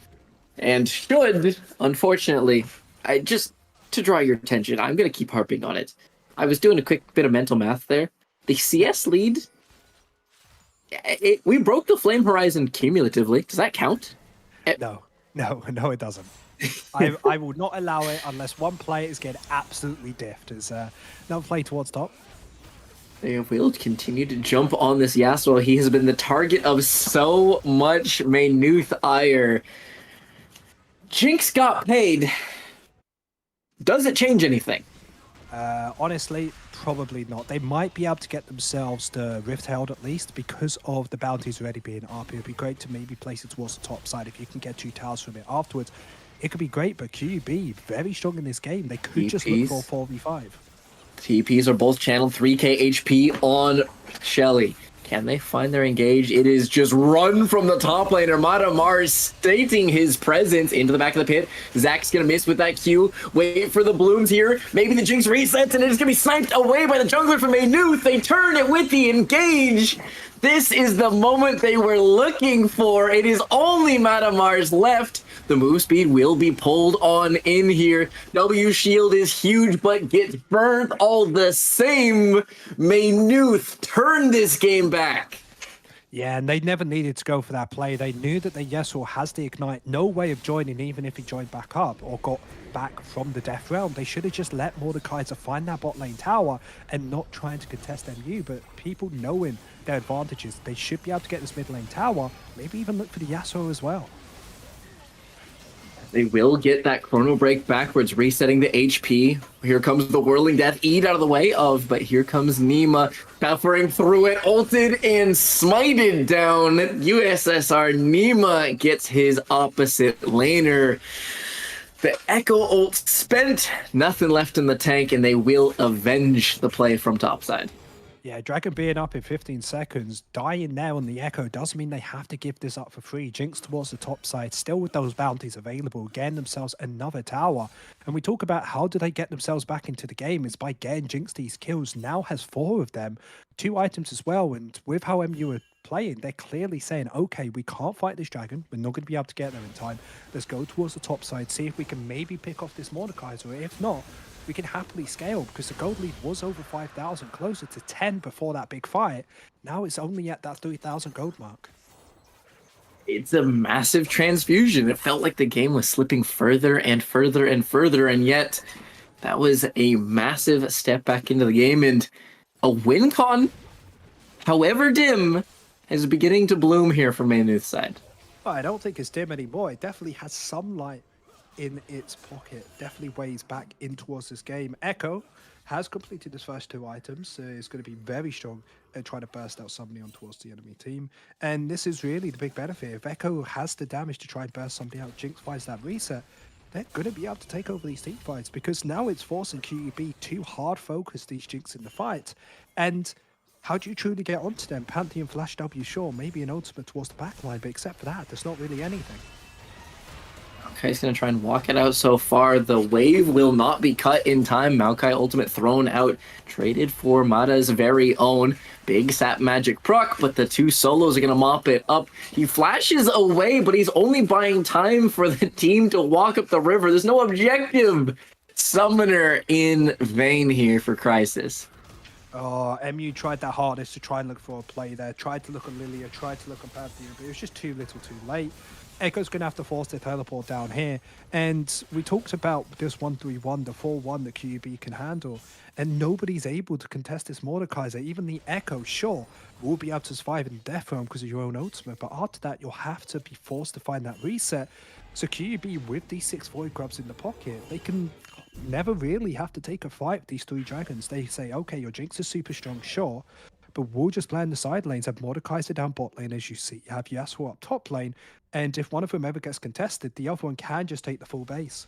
And should, unfortunately, to draw your attention, I'm going to keep harping on it. I was doing a quick bit of mental math there. The CS lead, we broke the Flame Horizon cumulatively. Does that count? No, it doesn't. I will not allow it unless one player is getting absolutely diffed. As another play towards top. They will continue to jump on this Yasuo. He has been the target of so much Maynooth ire. Jinx got paid. Does it change anything? Honestly, probably not. They might be able to get themselves the Rift held at least because of the bounties already being up. It would be great to maybe place it towards the top side if you can get 2 towers from it afterwards. It could be great, but QUB, very strong in this game. They could just look for a 4v5. TPs are both channeled 3k HP on Shelly. Can they find their engage? It is just run from the top laner. Matamar stating his presence into the back of the pit. Zach's going to miss with that Q. Wait for the blooms here. Maybe the Jinx resets and it is going to be sniped away by the jungler from Maynooth. They turn it with the engage. This is the moment they were looking for. It is only Matamar's left. The move speed will be pulled on in here. W shield is huge, but gets burnt all the same. Maynooth turned this game back. Yeah, and they never needed to go for that play. They knew that the Yasuo has the Ignite. No way of joining, even if he joined back up or got back from the Death Realm. They should have just let Mordekaiser find that bot lane tower and not trying to contest MU. But people knowing their advantages, they should be able to get this mid lane tower. Maybe even look for the Yasuo as well. They will get that Chrono Break backwards, resetting the HP. Here comes the Whirling Death, Eat out of the way of, but here comes Nima, buffering through it, ulted and smited down. USSR Nima gets his opposite laner. The Echo ult spent, nothing left in the tank, and they will avenge the play from topside. Yeah, Dragon being up in 15 seconds, dying there on the Echo doesn't mean they have to give this up for free. Jinx towards the top side, still with those bounties available, getting themselves another tower. And we talk about how do they get themselves back into the game is by getting Jinx these kills. Now has 4 of them, 2 items as well. And with how MU are playing, they're clearly saying, okay, we can't fight this Dragon. We're not going to be able to get there in time. Let's go towards the top side, see if we can maybe pick off this Mordekaiser. If not, we can happily scale because the gold lead was over 5,000, closer to 10 before that big fight. Now it's only at that 3,000 gold mark. It's a massive transfusion. It felt like the game was slipping further and further and further, and yet that was a massive step back into the game, and a win con, however dim, is beginning to bloom here from Maynooth's side. Well, I don't think it's dim anymore. It definitely has some light in its pocket, definitely weighs back in towards this game. Echo has completed his first 2 items, so it's going to be very strong at trying to burst out somebody on towards the enemy team. And this is really the big benefit. If Echo has the damage to try and burst somebody out, Jinx finds that reset, they're going to be able to take over these team fights, because now it's forcing QUB to hard focus these Jinx in the fight. And how do you truly get onto them? Pantheon Flash W, sure, maybe an ultimate towards the backline, but except for that, there's not really anything. Okay, he's going to try and walk it out so far. The wave will not be cut in time. Maokai ultimate thrown out, traded for Mata's very own big sap magic proc, but the two solos are going to mop it up. He flashes away, but he's only buying time for the team to walk up the river. There's no objective. Summoner in vain here for Crisis. MU tried their hardest to try and look for a play there, tried to look at Lilia, tried to look at Pantheon, but it was just too little too late. Echo's going to have to force their teleport down here. And we talked about this 1-3-1, the 4-1 that QUB can handle. And nobody's able to contest this Mordekaiser. Even the Echo, sure, will be able to survive in death realm because of your own ultimate. But after that, you'll have to be forced to find that reset. So QUB, with these 6 Void Grubs in the pocket, they can never really have to take a fight with these 3 dragons. They say, okay, your Jinx is super strong, sure, but we'll just play in the side lanes, have Mordekaiser down bot lane, as you see, have Yasuo up top lane, and if one of them ever gets contested, the other one can just take the full base.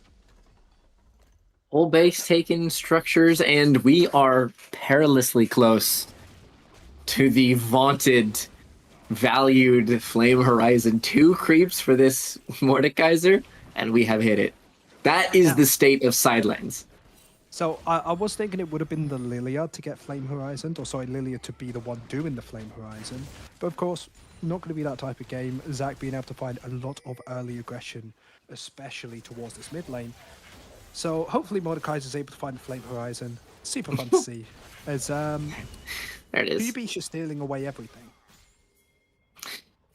Full base taken structures, and we are perilously close to the vaunted, valued Flame Horizon. 2 creeps for this Mordekaiser, and we have hit it. That is the state of sidelines. So I was thinking it would have been the Lilia to get Flame Horizon, or sorry, Lilia to be the one doing the Flame Horizon. But of course, not going to be that type of game. Zach being able to find a lot of early aggression, especially towards this mid lane. So hopefully Mordekaiser is able to find the Flame Horizon. Super fun to see. As there it is. QB's just stealing away everything.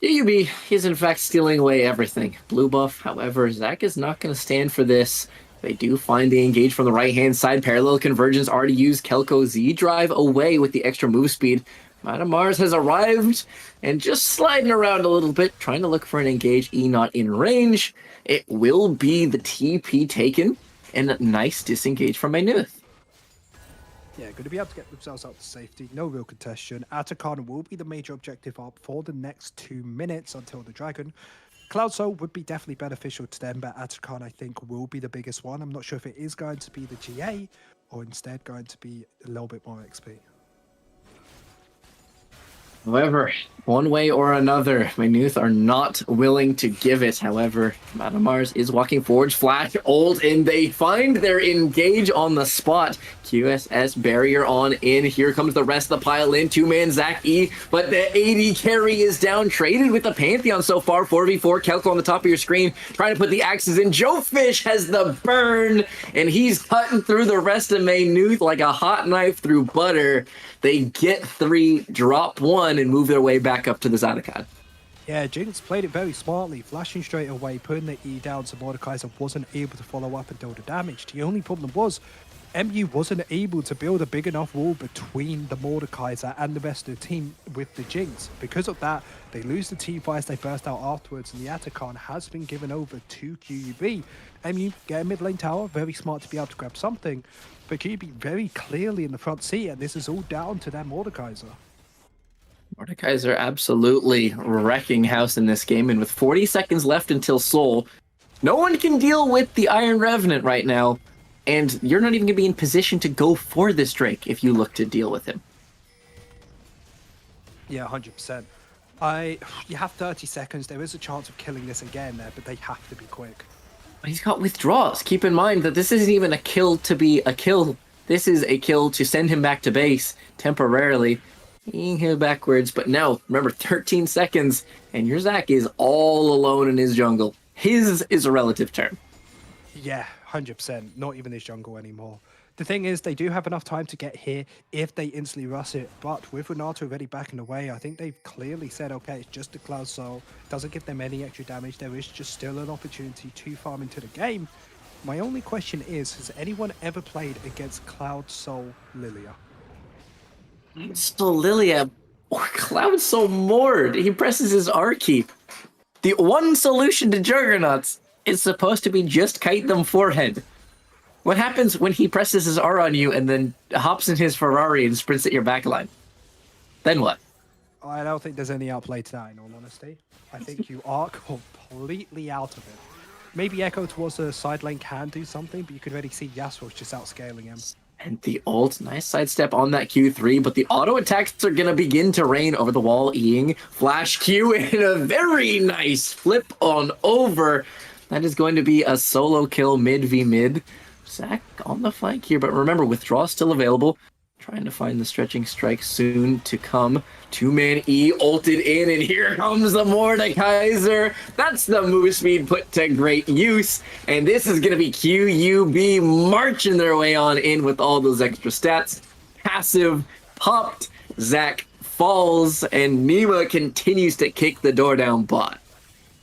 UB is in fact stealing away everything. Blue buff, however, Zach is not going to stand for this. They do find the engage from the right-hand side. Parallel convergence already used. Kelko Z drive away with the extra move speed. Mars has arrived and just sliding around a little bit, trying to look for an engage. E not in range. It will be the TP taken and a nice disengage from Maynooth. Yeah, going to be able to get themselves out to safety. No real contention. Atakan will be the major objective up for the next 2 minutes until the Dragon. Cloud Soul would be definitely beneficial to them, but Atakan, I think, will be the biggest one. I'm not sure if it is going to be the GA or instead going to be a little bit more XP. However, one way or another, Maynooth are not willing to give it. However, Mars is walking forward, flash, ult, and they find their engage on the spot. QSS barrier on in. Here comes the rest of the pile in. 2-man Zach E, but the AD carry is down. Traded with the Pantheon so far. 4v4, Kelko on the top of your screen, trying to put the axes in. Joe Fish has the burn, and he's cutting through the rest of Maynooth like a hot knife through butter. They get 3, drop 1, and move their way back up to the Zadakan. Yeah, Jinx played it very smartly, flashing straight away, putting the E down so Mordekaiser wasn't able to follow up and deal the damage. The only problem was MU wasn't able to build a big enough wall between the Mordekaiser and the rest of the team with the Jinx. Because of that, they lose the team fights, they burst out afterwards, and the Atakan has been given over to QUB. MU get a mid lane tower, very smart to be able to grab something, but QUB very clearly in the front seat, and this is all down to their Mordekaiser. Mordekaiser absolutely wrecking house in this game, and with 40 seconds left until Soul, no one can deal with the Iron Revenant right now, and you're not even going to be in position to go for this Drake if you look to deal with him. Yeah, 100%. You have 30 seconds. There is a chance of killing this again there, but they have to be quick. He's got withdrawals. Keep in mind that this isn't even a kill to be a kill. This is a kill to send him back to base temporarily. Him backwards, but now, remember, 13 seconds, and your Zach is all alone in his jungle. His is a relative term. Yeah, 100%. Not even his jungle anymore. The thing is, they do have enough time to get here if they instantly rush it, but with Renato already backing away, I think they've clearly said, okay, it's just a Cloud Soul. Doesn't give them any extra damage. There is just still an opportunity to farm into the game. My only question is, has anyone ever played against Cloud Soul Lilia? So Lilia, Cloud Soul Mord, he presses his R key. The one solution to Juggernauts is supposed to be just kite them forehead. What happens when he presses his R on you and then hops in his Ferrari and sprints at your backline? Then what? I don't think there's any outplay to that, in all honesty. I think you are completely out of it. Maybe Echo towards the side lane can do something, but you can already see Yasuo's just outscaling him. And the ult, nice sidestep on that Q3, but the auto attacks are going to begin to rain over the wall, Eing. Flash Q and a very nice flip on over. That is going to be a solo kill mid v mid. Zach on the flank here, but remember, withdraw still available. Trying to find the stretching strike soon to come. Two-man E ulted in, and here comes the Mordekaiser. That's the move speed put to great use. And this is going to be QUB marching their way on in with all those extra stats. Passive popped. Zach falls, and Nima continues to kick the door down bot.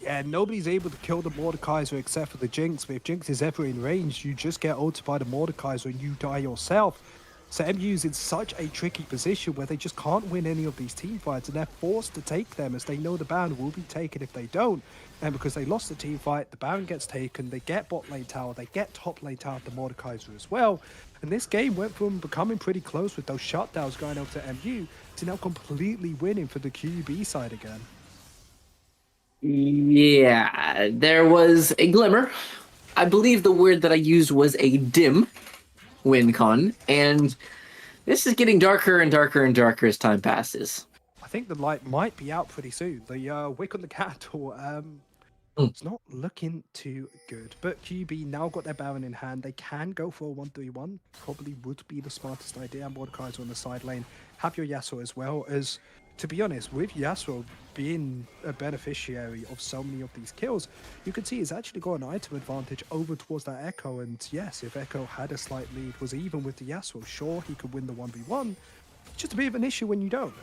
Yeah, nobody's able to kill the Mordekaiser except for the Jinx, but if Jinx is ever in range, you just get ulted by the Mordekaiser and you die yourself. So MU's in such a tricky position where they just can't win any of these team fights, and they're forced to take them as they know the ban will be taken if they don't. And because they lost the team fight, the ban gets taken, they get bot lane tower, they get top lane tower of the Mordekaiser as well. And this game went from becoming pretty close with those shutdowns going over to MU to now completely winning for the QB side again. Yeah, there was a glimmer. I believe the word that I used was a dim win con, and this is getting darker and darker and darker as time passes. I think the light might be out pretty soon. The wick on the candle, it's not looking too good. But QB now got their Baron in hand. They can go for a 1-3-1. Probably would be the smartest idea. Mordekaiser on the side lane. Have your Yasuo as well, as to be honest, with Yasuo being a beneficiary of so many of these kills, you can see he's actually got an item advantage over towards that Echo. And yes, if Echo had a slight lead, was even with the Yasuo, sure, he could win the 1v1. Just a bit of an issue when you don't.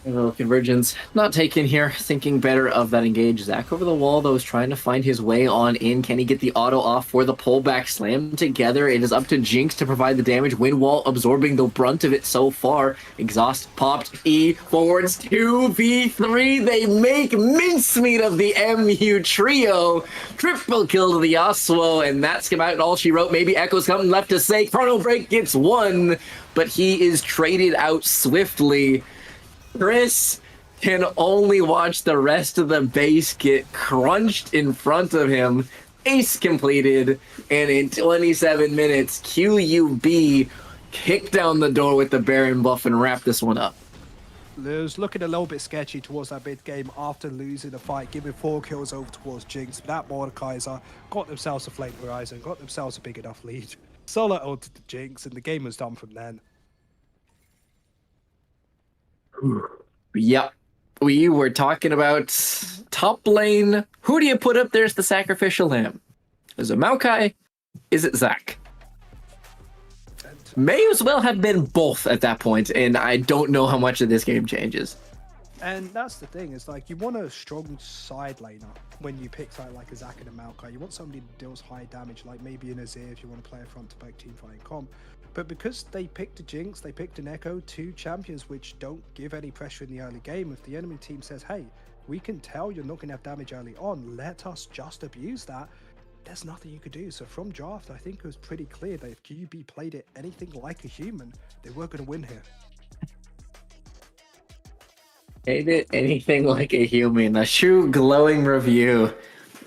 A little convergence not taken here. Thinking better of that engage. Zach over the wall, though, is trying to find his way on in. Can he get the auto off for the pullback slam together? It is up to Jinx to provide the damage. Wind wall absorbing the brunt of it so far. Exhaust popped. E forwards 2v3. They make mincemeat of the MU trio. Triple kill to the Yasuo, and that's about all she wrote. Maybe Echo's something left to say. Chrono Break gets one, but he is traded out swiftly. Chris can only watch the rest of the base get crunched in front of him. Ace completed, and in 27 minutes, QUB kicked down the door with the Baron buff and wrapped this one up. It was looking a little bit sketchy towards that mid game after losing the fight, giving 4 kills over towards Jinx. That Mordekaiser got themselves a Flame Horizon, got themselves a big enough lead. Solo ulted the Jinx, and the game was done from then. Yep. We were talking about top lane. Who do you put up there as the sacrificial lamb? Is it Maokai? Is it Zach? May as well have been both at that point, and I don't know how much of this game changes. And that's the thing, is like you want a strong side laner when you pick something like a Zach and a Maokai. You want somebody that deals high damage, like maybe an Azir if you want to play a front to back team fighting comp. But because they picked a Jinx, they picked an Echo, 2 champions which don't give any pressure in the early game. If the enemy team says, hey, we can tell you're not going to have damage early on, let us just abuse that, there's nothing you could do. So from draft, I think it was pretty clear that if QB played it anything like a human, they were going to win here. Ain't it anything like a human? A true glowing review.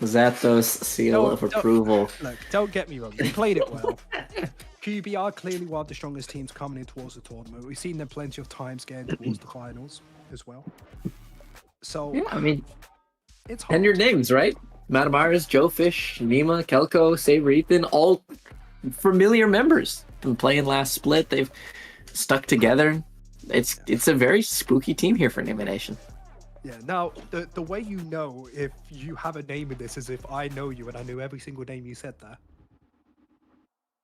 Zathos seal of approval. Look, don't get me wrong. They played it well. QB are clearly one of the strongest teams coming in towards the tournament. We've seen them plenty of times getting towards the finals as well. So, Yeah, I mean, it's hard. and your names, right? Matamaris, Joe Fish, Nima, Kelko, Saber Ethan, all familiar members. Been playing last split. They've stuck together. It's a very spooky team here for Nima Nation. Yeah, now, the way you know if you have a name in this is if I know you and I knew every single name you said there.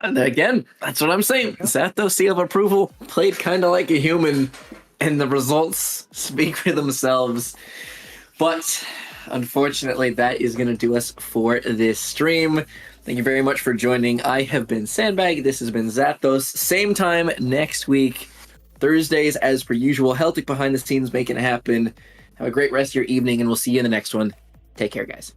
And again, that's what I'm saying. Zathos seal of approval played kind of like a human, and the results speak for themselves. But unfortunately, that is going to do us for this stream. Thank you very much for joining. I have been Sandbag. This has been Zathos. Same time next week, Thursdays as per usual. Celtic behind the scenes making it happen. Have a great rest of your evening, and we'll see you in the next one. Take care, guys.